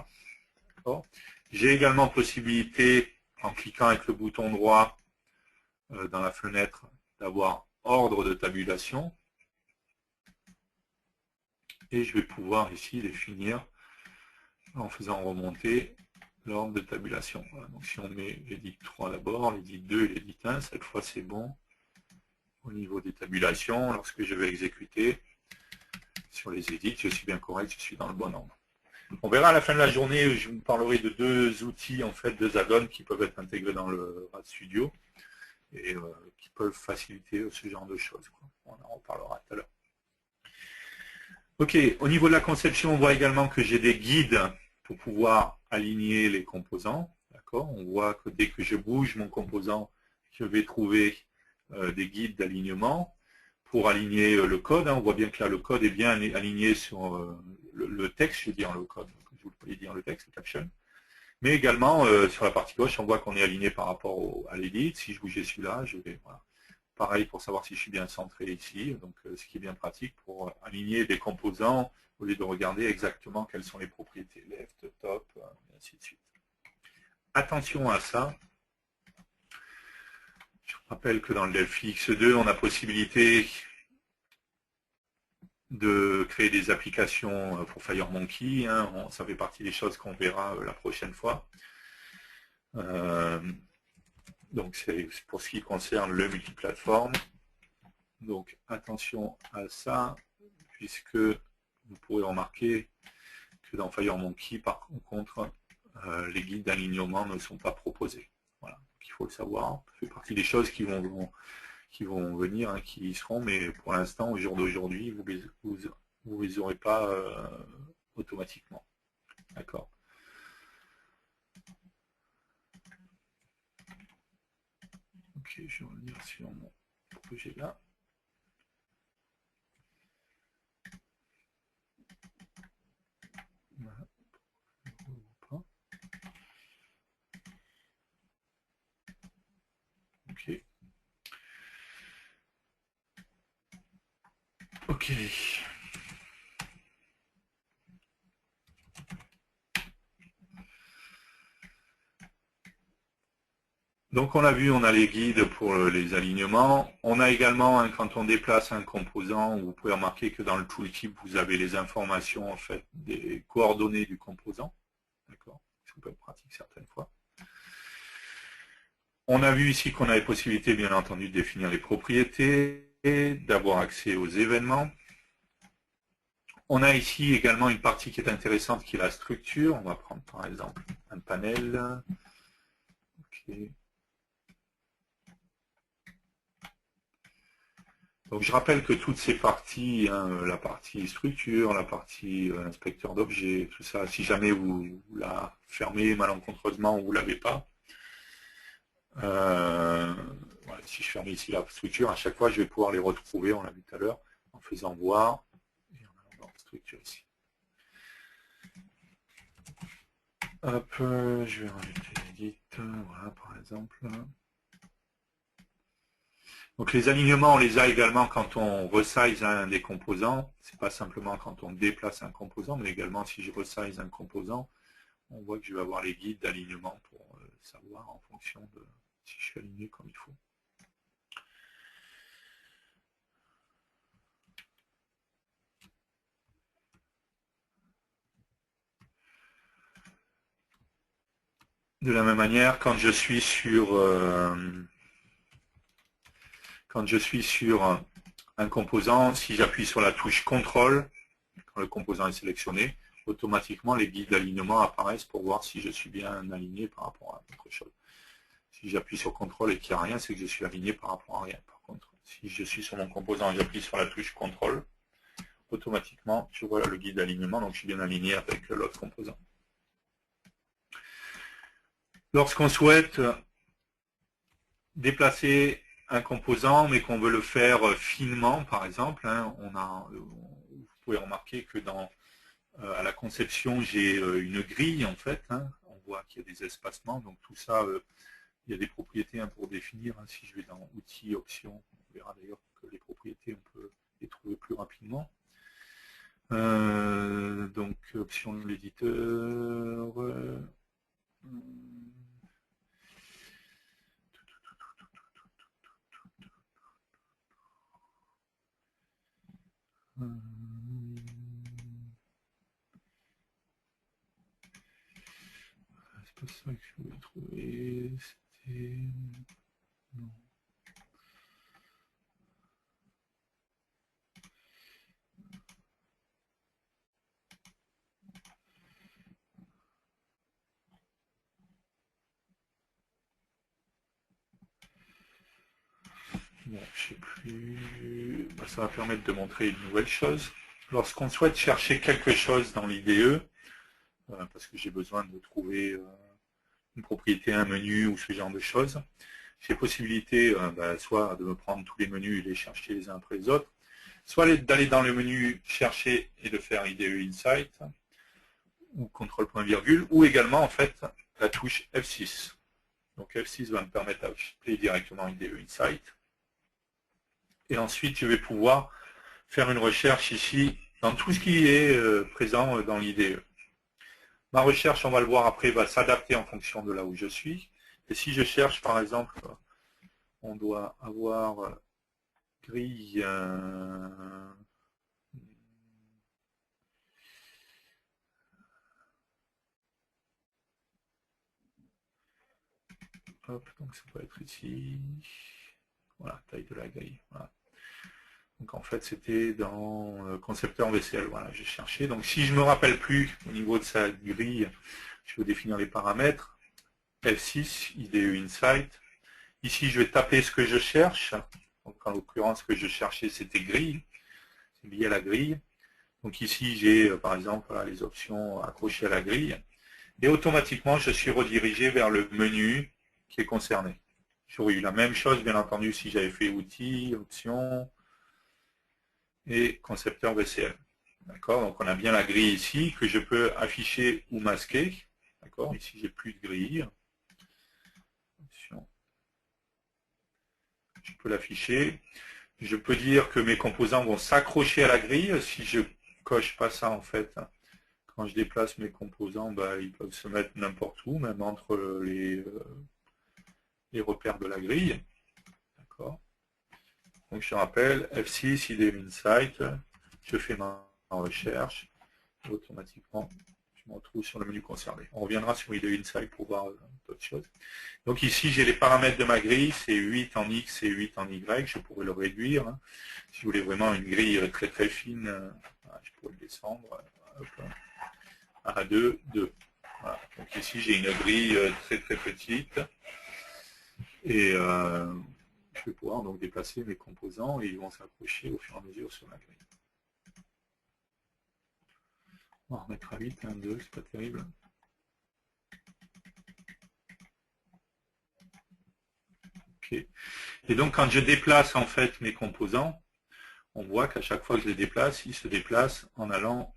J'ai également possibilité, en cliquant avec le bouton droit dans la fenêtre, d'avoir ordre de tabulation. Et je vais pouvoir ici définir en faisant remonter l'ordre de tabulation. Voilà. Donc si on met l'édit 3 d'abord, l'édit 2 et l'édit 1, cette fois c'est bon. Au niveau des tabulations, lorsque je vais exécuter sur les édits, je suis bien correct, je suis dans le bon ordre. On verra à la fin de la journée, je vous parlerai de deux outils, en fait, deux add-ons qui peuvent être intégrés dans le RAD Studio et qui peuvent faciliter ce genre de choses, quoi. On en reparlera tout à l'heure. Ok, au niveau de la conception, on voit également que j'ai des guides pour pouvoir aligner les composants. D'accord. On voit que dès que je bouge mon composant, je vais trouver des guides d'alignement pour aligner le code. On voit bien que là, le code est bien aligné sur le texte, je veux dire le code, je voulais dire le texte, le caption. Mais également, sur la partie gauche, on voit qu'on est aligné par rapport à l'edit. Si je bougeais celui-là, je vais... Voilà. Pareil pour savoir si je suis bien centré ici, donc ce qui est bien pratique pour aligner des composants au lieu de regarder exactement quelles sont les propriétés, left, top, et ainsi de suite. Attention à ça. Je rappelle que dans le Delphi X2, on a possibilité de créer des applications pour FireMonkey. Hein. Ça fait partie des choses qu'on verra la prochaine fois. Donc c'est pour ce qui concerne le multiplateforme. Donc attention à ça, puisque vous pourrez remarquer que dans FireMonkey, par contre, les guides d'alignement ne sont pas proposés. Voilà, donc il faut le savoir. Ça fait partie des choses qui vont venir, hein, qui y seront, mais pour l'instant, au jour d'aujourd'hui, vous les aurez pas automatiquement. D'accord. Ok, je vais revenir sur mon projet là. Voilà. Ok. Ok. Donc on a vu, on a les guides pour les alignements. On a également, hein, quand on déplace un composant, vous pouvez remarquer que dans le tooltip, vous avez les informations, en fait, des coordonnées du composant. D'accord. Ça peut être pratique certaines fois. On a vu ici qu'on avait possibilité, bien entendu, de définir les propriétés, d'avoir accès aux événements. On a ici également une partie qui est intéressante, qui est la structure. On va prendre par exemple un panel. Ok. Donc je rappelle que toutes ces parties, hein, la partie structure, la partie inspecteur d'objets, tout ça, si jamais vous la fermez malencontreusement ou vous ne l'avez pas, voilà, si je ferme ici la structure, à chaque fois je vais pouvoir les retrouver, on l'a vu tout à l'heure, en faisant voir, et en allant dans la structure ici. Hop, je vais rajouter l'édit, voilà par exemple. Donc les alignements, on les a également quand on resize un des composants. C'est pas simplement quand on déplace un composant, mais également si je resize un composant, on voit que je vais avoir les guides d'alignement pour savoir en fonction de si je suis aligné comme il faut. De la même manière, quand je suis sur un composant, si j'appuie sur la touche CTRL, quand le composant est sélectionné, automatiquement les guides d'alignement apparaissent pour voir si je suis bien aligné par rapport à autre chose. Si j'appuie sur CTRL et qu'il n'y a rien, c'est que je suis aligné par rapport à rien. Par contre, si je suis sur mon composant et j'appuie sur la touche CTRL, automatiquement, je vois le guide d'alignement, donc je suis bien aligné avec l'autre composant. Lorsqu'on souhaite déplacer un composant, mais qu'on veut le faire finement, par exemple, hein, vous pouvez remarquer que à la conception, j'ai une grille, en fait. Hein, on voit qu'il y a des espacements, donc tout ça, il y a des propriétés, hein, pour définir. Hein, si je vais dans Outils, Options, on verra d'ailleurs que les propriétés, on peut les trouver plus rapidement. Donc, option de l'éditeur. ça que je voulais trouver, c'était... Non. Bon, je sais plus. Bah, ça va permettre de montrer une nouvelle chose. Lorsqu'on souhaite chercher quelque chose dans l'IDE, parce que j'ai besoin de trouver une propriété, un menu ou ce genre de choses, j'ai possibilité soit de me prendre tous les menus et les chercher les uns après les autres, soit d'aller dans le menu chercher et de faire IDE Insight ou contrôle point virgule, ou également en fait la touche F6. Donc F6 va me permettre d'appeler directement IDE Insight. Et ensuite, je vais pouvoir faire une recherche ici dans tout ce qui est présent dans l'IDE. Ma recherche, on va le voir après, va s'adapter en fonction de là où je suis. Et si je cherche, par exemple, on doit avoir grille... Hop, donc ça peut être ici. Voilà, taille de la grille. Voilà. Donc en fait, c'était dans concepteur VCL. Voilà, j'ai cherché. Donc si je ne me rappelle plus au niveau de sa grille, je vais définir les paramètres. F6, IDE Insight. Ici, je vais taper ce que je cherche. Donc en l'occurrence, ce que je cherchais, c'était grille. C'est lié à la grille. Donc ici, j'ai par exemple voilà, les options accrochées à la grille. Et automatiquement, je suis redirigé vers le menu qui est concerné. J'aurais eu la même chose, bien entendu, si j'avais fait outils, options et concepteur VCL. D'accord. Donc on a bien la grille ici que je peux afficher ou masquer. D'accord. Ici, j'ai plus de grille. Options. Je peux l'afficher. Je peux dire que mes composants vont s'accrocher à la grille. Si je coche pas ça, en fait, quand je déplace mes composants, ils peuvent se mettre n'importe où, même entre les repères de la grille. D'accord. Donc je rappelle, F6, IDE Insight, je fais ma recherche, et automatiquement, je me retrouve sur le menu concerné. On reviendra sur IDE Insight pour voir d'autres choses. Donc ici, j'ai les paramètres de ma grille, c'est 8 en X et 8 en Y, je pourrais le réduire. Hein. Si je voulais vraiment une grille très très fine, je pourrais le descendre à 2, 2. Voilà. Donc ici, j'ai une grille très très petite. Et je vais pouvoir donc déplacer mes composants et ils vont s'accrocher au fur et à mesure sur la grille. On va remettre à 8, 1, 2, c'est pas terrible. Ok. Et donc quand je déplace en fait mes composants, on voit qu'à chaque fois que je les déplace, ils se déplacent en allant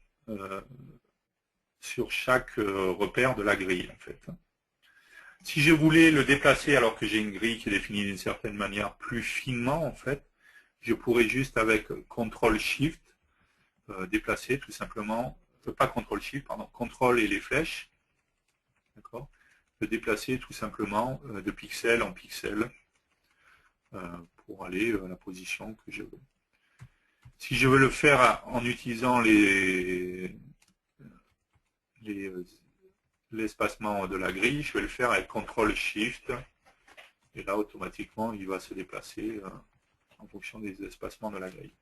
sur chaque repère de la grille en fait. Si je voulais le déplacer alors que j'ai une grille qui est définie d'une certaine manière plus finement en fait, je pourrais juste avec CTRL-SHIFT déplacer tout simplement, pas CTRL-SHIFT, pardon, CTRL et les flèches, d'accord, le déplacer tout simplement de pixel en pixel pour aller à la position que je veux. Si je veux le faire en utilisant l'espacement de la grille, je vais le faire avec CTRL-SHIFT et là automatiquement il va se déplacer en fonction des espacements de la grille.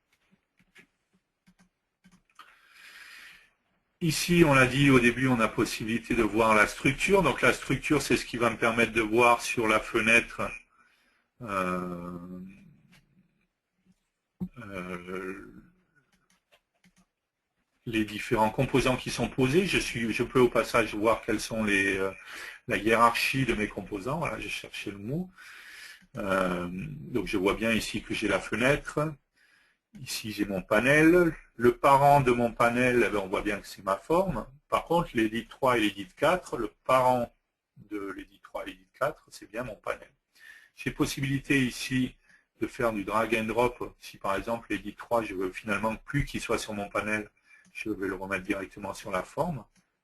Ici, on l'a dit au début, on a possibilité de voir la structure. Donc la structure, c'est ce qui va me permettre de voir sur la fenêtre les différents composants qui sont posés. Je peux au passage voir quelles sont la hiérarchie de mes composants. Voilà, j'ai cherché le mot. Donc je vois bien ici que j'ai la fenêtre. Ici, j'ai mon panel. Le parent de mon panel, on voit bien que c'est ma forme. Par contre, l'édit 3 et l'édit 4, le parent de l'édit 3 et l'édit 4, c'est bien mon panel. J'ai possibilité ici de faire du drag and drop. Si par exemple, l'édit 3, je veux finalement plus qu'il soit sur mon panel, je vais le remettre directement sur la forme.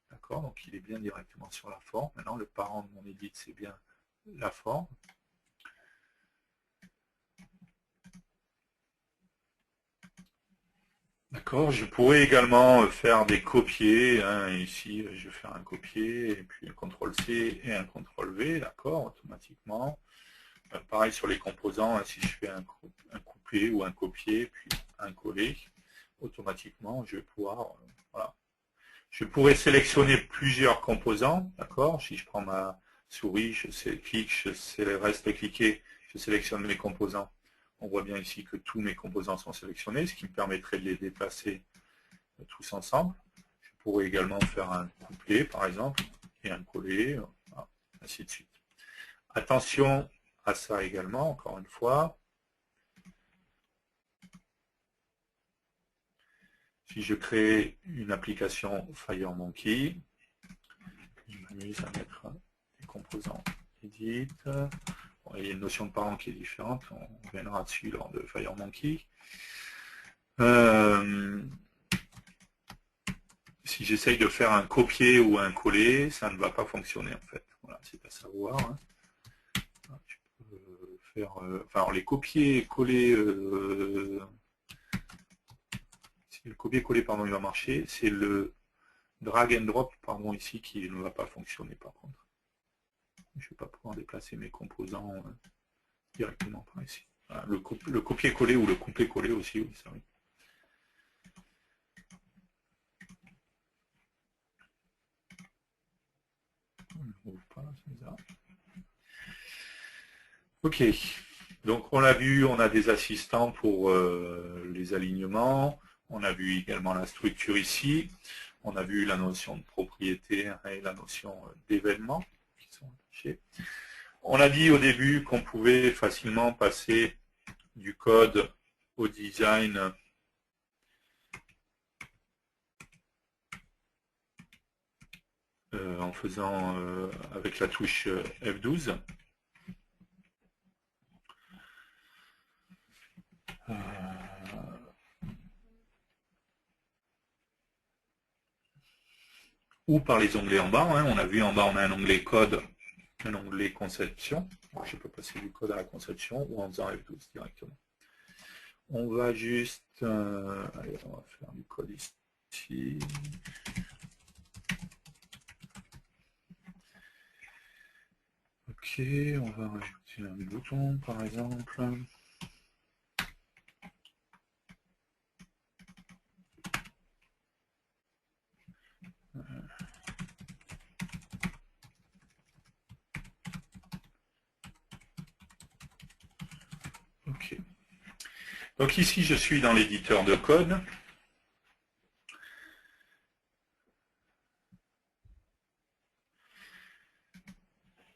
D'accord, donc il est bien directement sur la forme. Maintenant, le parent de mon édit, c'est bien la forme. D'accord, je pourrais également faire des copiés, hein. Ici, je vais faire un copier, et puis un CTRL-C et un CTRL-V, d'accord, automatiquement. Pareil sur les composants, hein, si je fais un coupé ou un copier, puis un coller, automatiquement, je vais pouvoir, voilà. Je pourrais sélectionner plusieurs composants, d'accord. Si je prends ma souris, clique, reste cliquer, je sélectionne mes composants. On voit bien ici que tous mes composants sont sélectionnés, ce qui me permettrait de les déplacer tous ensemble. Je pourrais également faire un couplet, par exemple, et un coller, voilà, ainsi de suite. Attention à ça également, encore une fois. Si je crée une application FireMonkey, je m'amuse à mettre des composants edit. Bon, il y a une notion de parent qui est différente, on reviendra dessus lors de FireMonkey. Si j'essaye de faire un copier ou un coller, ça ne va pas fonctionner en fait. Voilà, c'est à savoir. Hein. Je peux faire, enfin, les copier, coller, si le copier-coller pardon, il va marcher, c'est le drag and drop pardon ici qui ne va pas fonctionner par contre. Je ne vais pas pouvoir déplacer mes composants directement par ici. Voilà, le copier-coller ou le coupler-coller aussi, oui, ça oui. Ok, donc on l'a vu, on a des assistants pour les alignements, on a vu également la structure ici, on a vu la notion de propriété et la notion d'événement qui sont attachés. On a dit au début qu'on pouvait facilement passer du code au design en faisant avec la touche F12. Ou par les onglets en bas. Hein. On a vu en bas, on a un onglet code, un onglet conception. Donc, je peux passer du code à la conception ou en faisant F12 directement. On va juste... allez, on va faire du code ici. Ok, on va rajouter un bouton par exemple. Ok. Donc ici, je suis dans l'éditeur de code.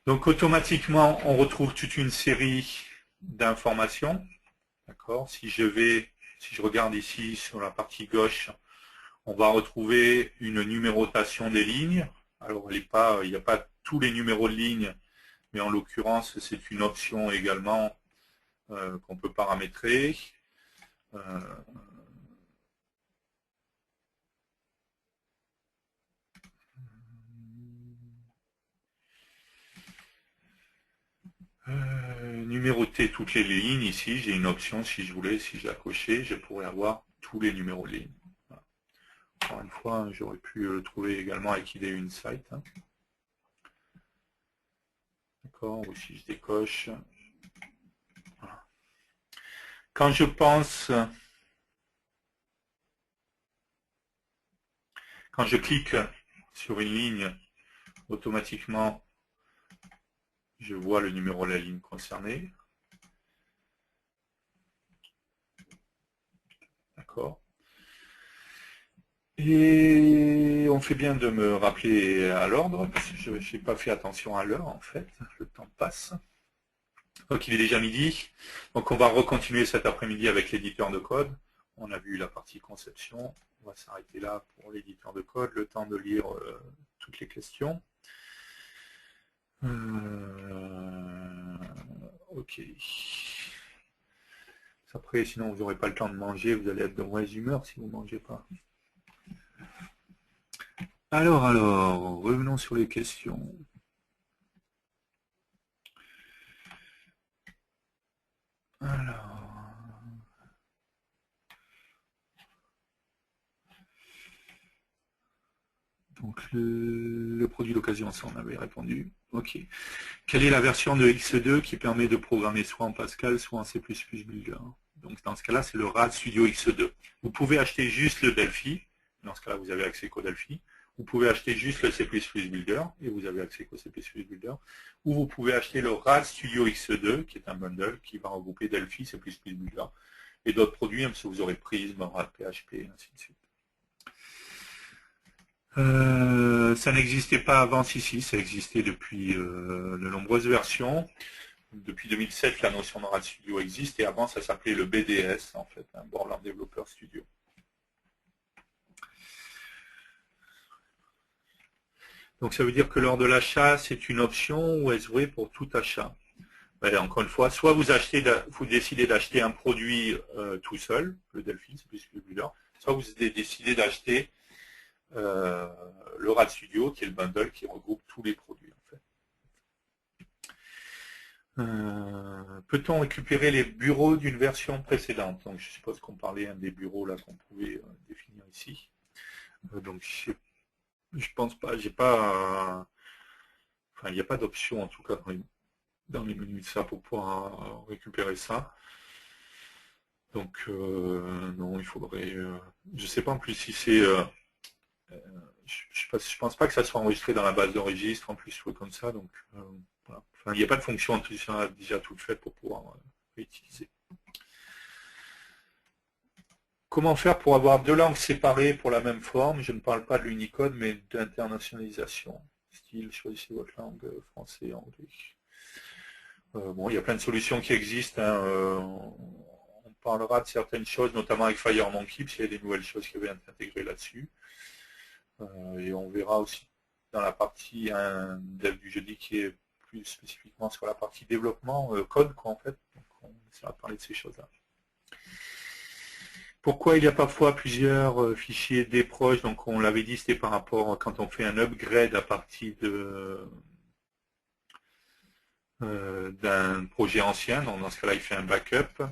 Donc automatiquement, on retrouve toute une série d'informations. D'accord. Si je regarde ici sur la partie gauche, on va retrouver une numérotation des lignes. Alors, il n'y a pas tous les numéros de ligne, mais en l'occurrence, c'est une option également qu'on peut paramétrer. Numéroter toutes les lignes. Ici, j'ai une option, si je voulais, si je la cochais, je pourrais avoir tous les numéros de ligne. Voilà. Encore une fois, j'aurais pu le trouver également avec IDE Insight. Hein. D'accord, ou si je décoche. Voilà. Quand je pense, quand je clique sur une ligne, automatiquement, je vois le numéro de la ligne concernée. D'accord. Et on fait bien de me rappeler à l'ordre, parce que je n'ai pas fait attention à l'heure, en fait. Le temps passe. Donc il est déjà midi. Donc on va recontinuer cet après-midi avec l'éditeur de code. On a vu la partie conception. On va s'arrêter là pour l'éditeur de code, le temps de lire toutes les questions. Ok. Après, sinon vous n'aurez pas le temps de manger, vous allez être de mauvaise humeur si vous ne mangez pas. Alors, revenons sur les questions. Alors, Donc le produit d'occasion, ça on avait répondu. Ok. Quelle est la version de X2 qui permet de programmer soit en Pascal, soit en C++ Builder? Donc dans ce cas-là, c'est le RAD Studio X2. Vous pouvez acheter juste le Delphi. Dans ce cas-là, vous avez accès qu'au Delphi. Vous pouvez acheter juste le C++ Builder et vous avez accès qu'au C++ Builder. Ou vous pouvez acheter le RAD Studio X2, qui est un bundle qui va regrouper Delphi, C++ Builder et d'autres produits, parce que vous aurez Prism, RAD PHP, et ainsi de suite. Ça n'existait pas avant, si, ça existait depuis de nombreuses versions. Depuis 2007, la notion de RAD Studio existe, et avant, ça s'appelait le BDS, en fait, un Borderland Developer Studio. Donc ça veut dire que lors de l'achat, c'est une option ou est-ce vrai pour tout achat? Encore une fois, soit vous décidez d'acheter un produit tout seul, le Delphi, c'est plus que le Builder, soit vous décidez d'acheter le RAD Studio, qui est le bundle qui regroupe tous les produits. En fait. Peut-on récupérer les bureaux d'une version précédente? Donc je suppose qu'on parlait des bureaux là qu'on pouvait définir ici. Donc je pense pas, j'ai pas, enfin il n'y a pas d'option en tout cas dans les menus de ça pour pouvoir récupérer ça. Donc non, il faudrait, je sais pas en plus si c'est, je pense pas que ça soit enregistré dans la base de registre en plus ou comme ça, donc voilà. Enfin, il n'y a pas de fonction déjà tout fait pour pouvoir réutiliser. Comment faire pour avoir deux langues séparées pour la même forme? Je ne parle pas de l'Unicode, mais d'internationalisation. Style, choisissez votre langue, français, anglais. Bon, il y a plein de solutions qui existent. On parlera de certaines choses, notamment avec FireMonkey, parce qu'il y a des nouvelles choses qui viennent intégrées là-dessus. Et on verra aussi dans la partie un dev du jeudi qui est plus spécifiquement sur la partie développement, code, quoi, en fait. Donc, on essaiera de parler de ces choses-là. Pourquoi il y a parfois plusieurs fichiers des proches? Donc on l'avait dit, c'était par rapport quand on fait un upgrade à partir d'un projet ancien. Donc dans ce cas-là, il fait un backup.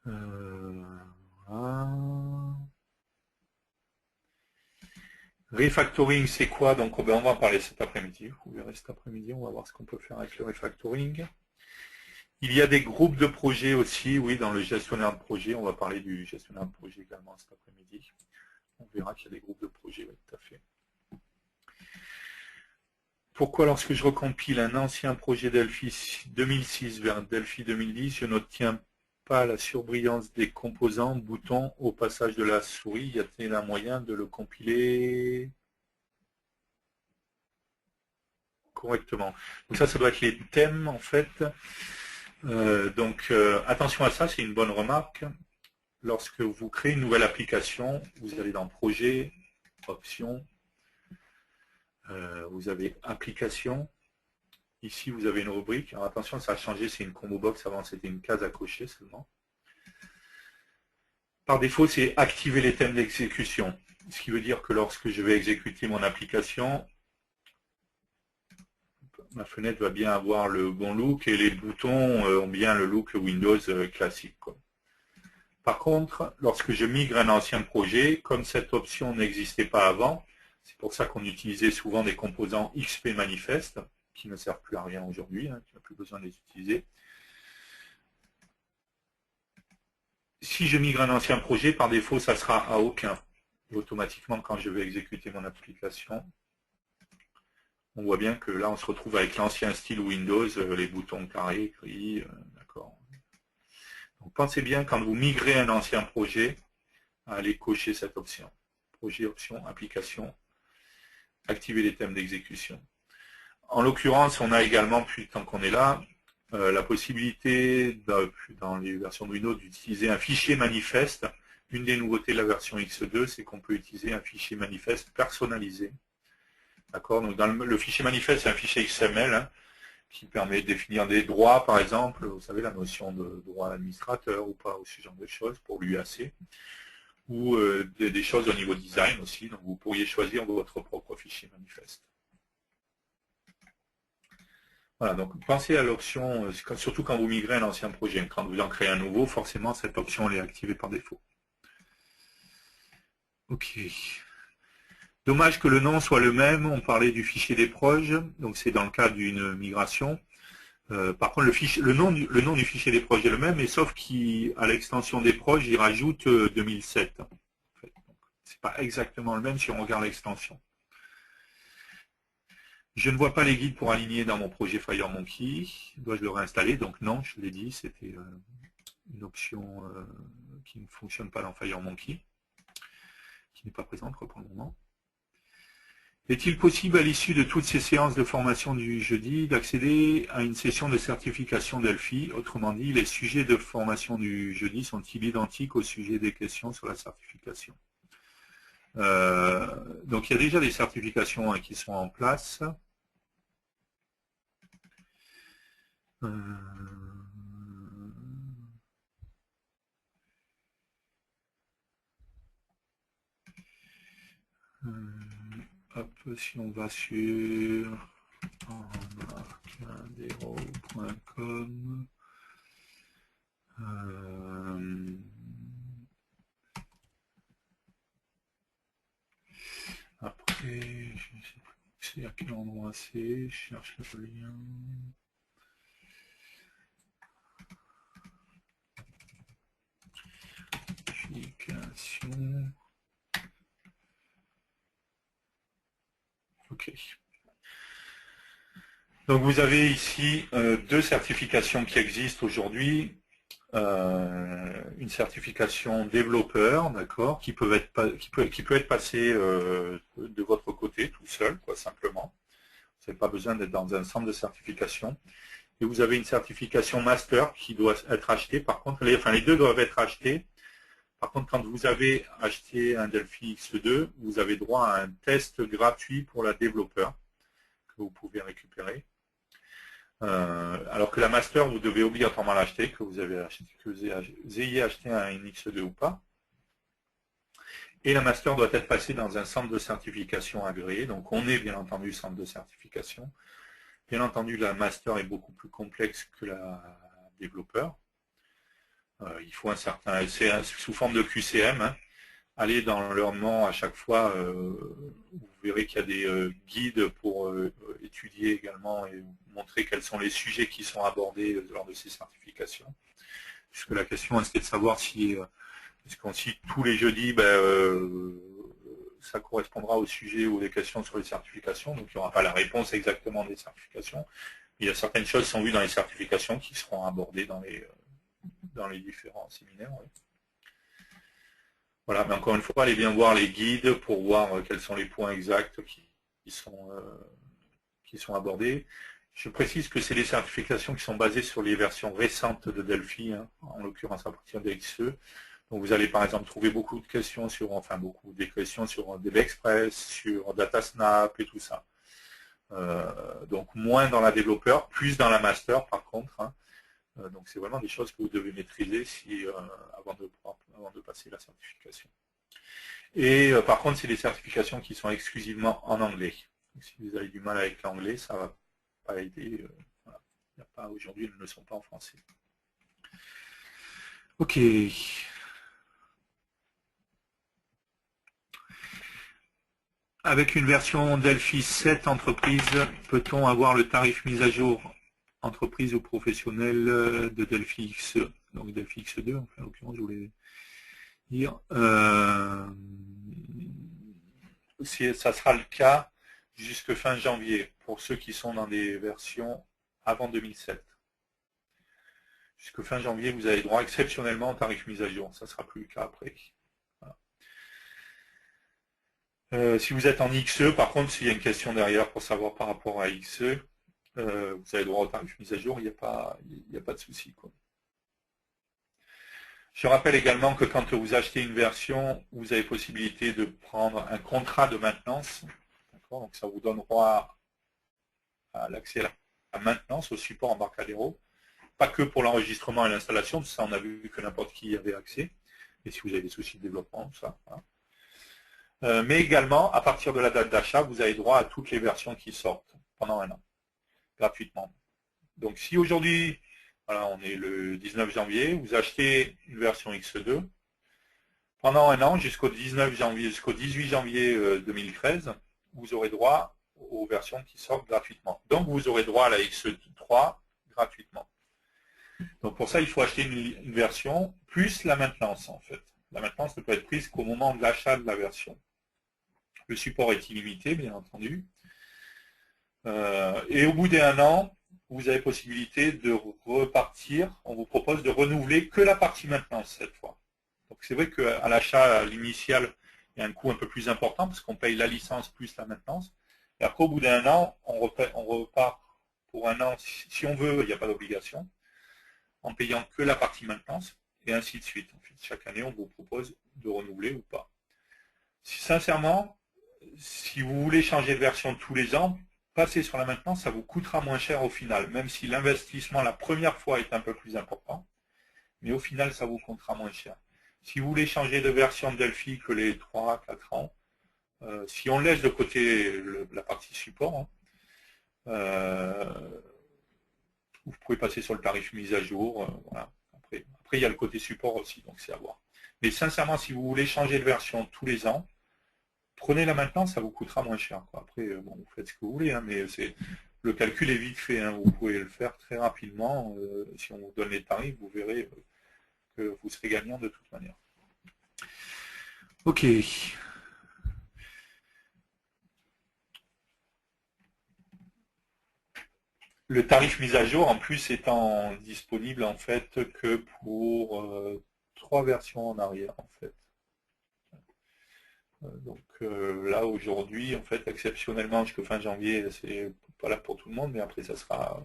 Voilà. Refactoring, c'est quoi? Donc on va en parler cet après-midi. Vous verrez cet après-midi, on va voir ce qu'on peut faire avec le refactoring. Il y a des groupes de projets aussi, oui, dans le gestionnaire de projet. On va parler du gestionnaire de projet également cet après-midi. On verra qu'il y a des groupes de projets, oui, tout à fait. Pourquoi lorsque je recompile un ancien projet Delphi 2006 vers Delphi 2010, je n'obtiens pas la surbrillance des composants, boutons au passage de la souris? Y a-t-il un moyen de le compiler correctement? Donc ça doit être les thèmes en fait. Attention à ça, c'est une bonne remarque. Lorsque vous créez une nouvelle application, vous allez dans Projet, Options, vous avez Application. Ici, vous avez une rubrique. Alors attention, ça a changé, c'est une combo box. Avant, c'était une case à cocher seulement. Par défaut, c'est activer les thèmes d'exécution. Ce qui veut dire que lorsque je vais exécuter mon application, ma fenêtre va bien avoir le bon look et les boutons ont bien le look Windows classique, quoi. Par contre, lorsque je migre un ancien projet, comme cette option n'existait pas avant, c'est pour ça qu'on utilisait souvent des composants XP manifestes, qui ne servent plus à rien aujourd'hui, qui n'a plus besoin de les utiliser. Si je migre un ancien projet, par défaut, ça sera à aucun. Et automatiquement, quand je vais exécuter mon application, on voit bien que là, on se retrouve avec l'ancien style Windows, les boutons carrés, gris, d'accord. Donc, pensez bien, quand vous migrez un ancien projet, à aller cocher cette option. Projet, option, application, activer les thèmes d'exécution. En l'occurrence, on a également, tant qu'on est là, la possibilité, dans les versions de Windows, d'utiliser un fichier manifeste. Une des nouveautés de la version X2, c'est qu'on peut utiliser un fichier manifeste personnalisé. D'accord. Donc, le fichier manifeste, c'est un fichier XML qui permet de définir des droits, par exemple, vous savez, la notion de droit à l'administrateur ou pas, ou ce genre de choses pour l'UAC, ou des choses au niveau design aussi. Donc, vous pourriez choisir votre propre fichier manifeste. Voilà, donc pensez à l'option, surtout quand vous migrez un ancien projet. Quand vous en créez un nouveau, forcément, cette option elle est activée par défaut. Ok. Dommage que le nom soit le même, on parlait du fichier des proches, donc c'est dans le cas d'une migration. Par contre, le nom du fichier des proches est le même, mais sauf qu'à l'extension des proches, il rajoute 2007. En fait. C'est pas exactement le même si on regarde l'extension. Je ne vois pas les guides pour aligner dans mon projet FireMonkey. Dois-je le réinstaller? Donc non, je l'ai dit, c'était une option qui ne fonctionne pas dans FireMonkey, qui n'est pas présente pour le moment. Est-il possible, à l'issue de toutes ces séances de formation du jeudi, d'accéder à une session de certification Delphi? Autrement dit, les sujets de formation du jeudi sont-ils identiques aux sujets des questions sur la certification? Donc il y a déjà des certifications qui sont en place. Hop, si on va sur embarcadero.com, après, je ne sais plus c'est à quel endroit c'est, je cherche le lien. Certification. Ok. Donc vous avez ici deux certifications qui existent aujourd'hui. Une certification développeur, d'accord, qui peut être passée de votre côté tout seul, quoi, simplement. Vous n'avez pas besoin d'être dans un centre de certification. Et vous avez une certification master qui doit être achetée. Par contre, les deux doivent être achetés. Par contre, quand vous avez acheté un Delphi X2, vous avez droit à un test gratuit pour la développeur que vous pouvez récupérer. Alors que la master, vous devez obligatoirement l'acheter, que vous ayez acheté un X2 ou pas. Et la master doit être passée dans un centre de certification agréé. Donc on est bien entendu centre de certification. Bien entendu, la master est beaucoup plus complexe que la développeur. Il faut un certain, c'est sous forme de QCM. Hein. Allez dans leur nom à chaque fois, vous verrez qu'il y a des guides pour étudier également et montrer quels sont les sujets qui sont abordés lors de ces certifications. Puisque la question, c'est de savoir si, est-ce qu'on cite tous les jeudis, ça correspondra au sujet ou les questions sur les certifications. Donc il n'y aura pas la réponse exactement des certifications. Il y a certaines choses qui sont vues dans les certifications qui seront abordées dans les différents séminaires. Oui. Voilà, mais encore une fois, allez bien voir les guides pour voir quels sont les points exacts qui sont abordés. Je précise que c'est des certifications qui sont basées sur les versions récentes de Delphi, hein, en l'occurrence à partir de XE. Donc vous allez par exemple trouver beaucoup de questions sur, des questions sur DBExpress, sur DataSnap et tout ça. Donc moins dans la développeur, plus dans la master par contre. Hein. Donc c'est vraiment des choses que vous devez maîtriser avant de passer la certification. Et par contre, c'est des certifications qui sont exclusivement en anglais. Donc, si vous avez du mal avec l'anglais, ça ne va pas aider. Voilà. Aujourd'hui, elles ne sont pas en français. Ok. Avec une version Delphi 7 entreprise, peut-on avoir le tarif mis à jour entreprise ou professionnelle de Delphi X, donc Delphi X2, enfin, en l'occurrence, je voulais dire. Ça sera le cas jusque fin janvier pour ceux qui sont dans des versions avant 2007. Jusque fin janvier, vous avez droit exceptionnellement au tarif mis à jour. Ça ne sera plus le cas après. Voilà. Si vous êtes en XE, par contre, s'il y a une question derrière pour savoir par rapport à XE, vous avez droit au tarif mis à jour, il n'y a pas de souci. Je rappelle également que quand vous achetez une version, vous avez possibilité de prendre un contrat de maintenance. Donc ça vous donne droit à l'accès à la maintenance, au support Embarcadero. Pas que pour l'enregistrement et l'installation, ça on a vu que n'importe qui y avait accès. Et si vous avez des soucis de développement, tout ça. Voilà. Mais également, à partir de la date d'achat, vous avez droit à toutes les versions qui sortent pendant un an, gratuitement. Donc si aujourd'hui, voilà, on est le 19 janvier, vous achetez une version X2, pendant un an, jusqu'au 19 janvier, jusqu'au 18 janvier 2013, vous aurez droit aux versions qui sortent gratuitement. Donc, vous aurez droit à la X3 gratuitement. Donc, pour ça, il faut acheter une version plus la maintenance, en fait. La maintenance ne peut être prise qu'au moment de l'achat de la version. Le support est illimité, bien entendu. Et au bout d'un an, vous avez possibilité de repartir. On vous propose de renouveler que la partie maintenance cette fois. Donc c'est vrai qu'à l'achat initial, il y a un coût un peu plus important parce qu'on paye la licence plus la maintenance. Et après, au bout d'un an, on repart pour un an. Si on veut, il n'y a pas d'obligation, en payant que la partie maintenance et ainsi de suite. En fait, chaque année, on vous propose de renouveler ou pas. Sincèrement, si vous voulez changer de version tous les ans, passer sur la maintenance, ça vous coûtera moins cher au final, même si l'investissement la première fois est un peu plus important, mais au final, ça vous coûtera moins cher. Si vous voulez changer de version de Delphi que les 3-4 ans, si on laisse de côté la partie support, vous pouvez passer sur le tarif mise à jour. Voilà. Après, il y a le côté support aussi, donc c'est à voir. Mais sincèrement, si vous voulez changer de version tous les ans, prenez la maintenance, ça vous coûtera moins cher. Après, bon, vous faites ce que vous voulez, mais le calcul est vite fait. Vous pouvez le faire très rapidement. Si on vous donne les tarifs, vous verrez que vous serez gagnant de toute manière. Ok. Le tarif mise à jour, en plus, étant disponible en fait que pour 3 versions en arrière, en fait. Donc là, aujourd'hui, en fait, exceptionnellement, jusqu'à fin janvier, c'est pas là pour tout le monde, mais après, ça sera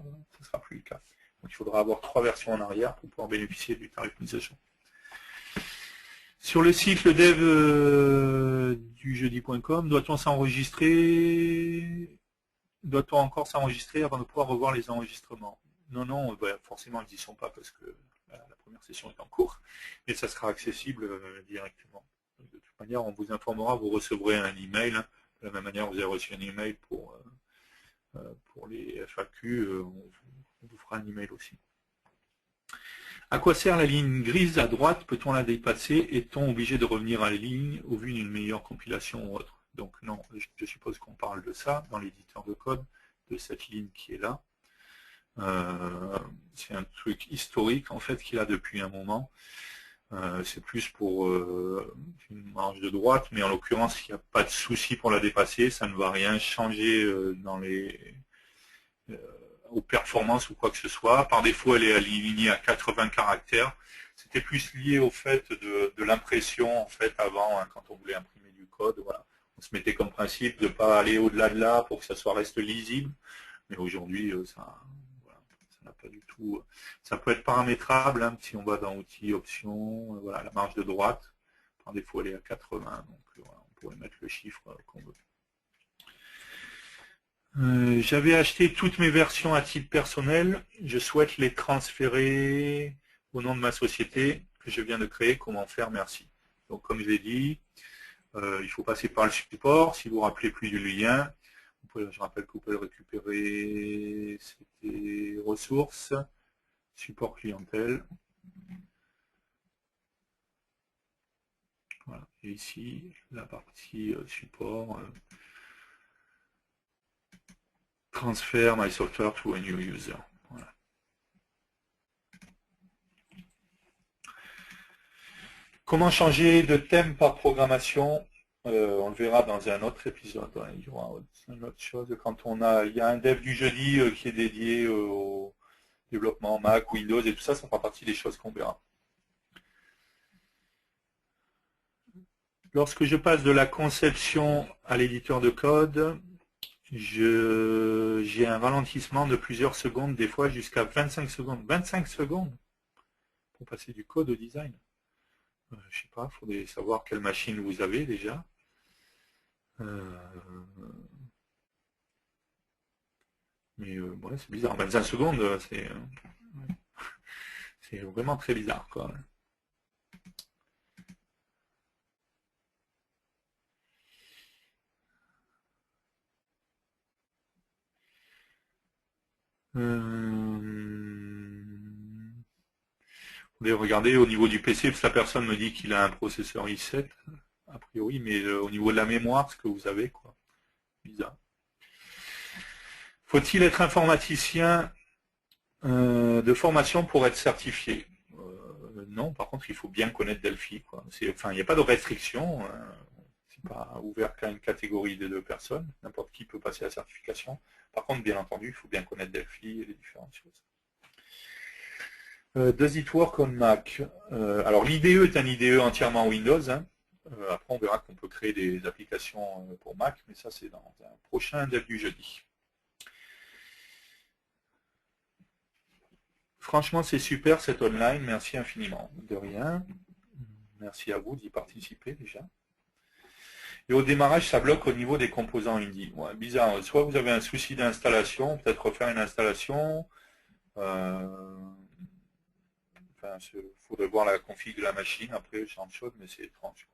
plus le cas. Donc il faudra avoir 3 versions en arrière pour pouvoir bénéficier du tarif mise à jour. Sur le site le dev du jeudi.com, doit-on s'enregistrer? Doit-on encore s'enregistrer avant de pouvoir revoir les enregistrements? Non, forcément, ils n'y sont pas parce que la première session est en cours, mais ça sera accessible directement. De toute manière, on vous informera, vous recevrez un email. De la même manière, vous avez reçu un email pour les FAQ, on vous fera un email aussi. À quoi sert la ligne grise à droite? Peut-on la dépasser? Est-on obligé de revenir à la ligne au vu d'une meilleure compilation ou autre? Donc non, je suppose qu'on parle de ça dans l'éditeur de code, de cette ligne qui est là. C'est un truc historique en fait qu'il a depuis un moment. C'est plus pour une marge de droite, mais en l'occurrence, il n'y a pas de souci pour la dépasser. Ça ne va rien changer dans aux performances ou quoi que ce soit. Par défaut, elle est alignée à 80 caractères. C'était plus lié au fait de l'impression en fait avant, quand on voulait imprimer du code. Voilà. On se mettait comme principe de ne pas aller au-delà de là pour que ça reste lisible. Mais aujourd'hui, ça n'a pas du tout. Ça peut être paramétrable si on va dans outils, options, voilà, la marge de droite. Par défaut, elle est à 80, donc voilà, on pourrait mettre le chiffre qu'on veut. J'avais acheté toutes mes versions à titre personnel. Je souhaite les transférer au nom de ma société que je viens de créer. Comment faire? Merci. Donc, comme je l'ai dit, il faut passer par le support. Si vous ne vous rappelez plus du lien, je rappelle que vous pouvez le récupérer. C'était ressources, support clientèle. Voilà. Et ici, la partie support. Transfer my software to a new user. Voilà. Comment changer de thème par programmation? On le verra dans un autre épisode. Il y aura une autre chose quand il y a un dev du jeudi qui est dédié au développement Mac, Windows et tout ça, ça fera partie des choses qu'on verra. Lorsque je passe de la conception à l'éditeur de code, j'ai un ralentissement de plusieurs secondes, des fois jusqu'à 25 secondes. 25 secondes pour passer du code au design. Je sais pas, il faudrait savoir quelle machine vous avez déjà. Mais ouais, c'est bizarre. 25 secondes, c'est vraiment très bizarre, quoi. Vous pouvez regarder au niveau du PC, parce que la personne me dit qu'il a un processeur i7, a priori, mais au niveau de la mémoire, ce que vous avez, quoi. Bizarre. Faut-il être informaticien de formation pour être certifié? Non, par contre, il faut bien connaître Delphi, quoi. Enfin, il n'y a pas de restriction. C'est pas ouvert qu'à une catégorie de 2 personnes. N'importe qui peut passer la certification. Par contre, bien entendu, il faut bien connaître Delphi et les différentes choses. Does it work on Mac? Alors, l'IDE est un IDE entièrement Windows. Hein. Après, on verra qu'on peut créer des applications pour Mac, mais ça, c'est dans un prochain dev du jeudi. Franchement, c'est super cette online. Merci infiniment. De rien. Merci à vous d'y participer déjà. Et au démarrage, ça bloque au niveau des composants Indie. Ouais, bizarre. Soit vous avez un souci d'installation, peut-être refaire une installation. Enfin, il faudrait voir la config de la machine. Après, ce genre de choses, mais c'est étrange.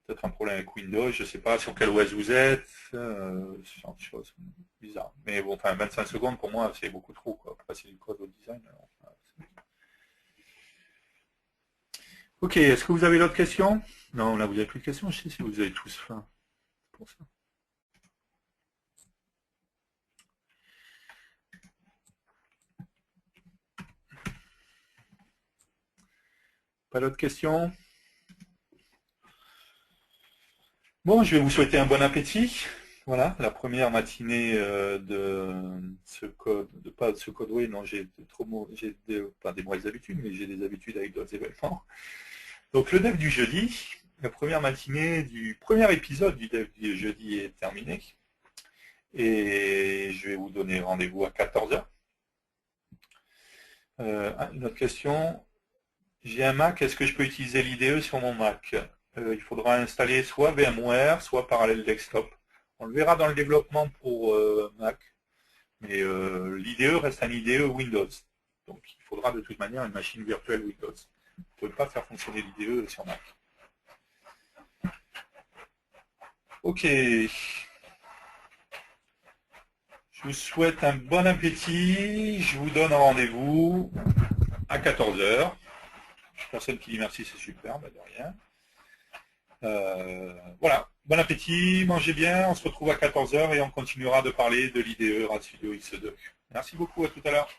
Peut-être un problème avec Windows. Je ne sais pas sur quel OS vous êtes. Ce genre de choses. Bizarre. Mais bon, enfin, 25 secondes pour moi, c'est beaucoup trop. Quoi. Pour passer du code au design. Alors, voilà. Ok, est-ce que vous avez d'autres questions? Non, là, vous n'avez plus de questions. Je sais si vous avez tous faim. Pour ça. Pas d'autres questions? Bon, je vais vous souhaiter un bon appétit. Voilà, la première matinée de ce code, pas de ce codeway, non, j'ai pas des mauvaises habitudes, mais j'ai des habitudes avec d'autres événements. Donc le dev du jeudi, la première matinée du premier épisode du dev du jeudi est terminée. Et je vais vous donner rendez-vous à 14h. Une autre question. J'ai un Mac, est-ce que je peux utiliser l'IDE sur mon Mac? Il faudra installer soit VMware, soit Parallel Desktop. On le verra dans le développement pour Mac, mais l'IDE reste un IDE Windows. Donc il faudra de toute manière une machine virtuelle Windows. Vous ne pouvez pas faire fonctionner l'IDE sur Mac. Ok. Je vous souhaite un bon appétit. Je vous donne rendez-vous à 14h. Personne qui dit merci, c'est super, bah de rien. Voilà, bon appétit, mangez bien, on se retrouve à 14h et on continuera de parler de l'IDE RAD Studio X2. Merci beaucoup, à tout à l'heure.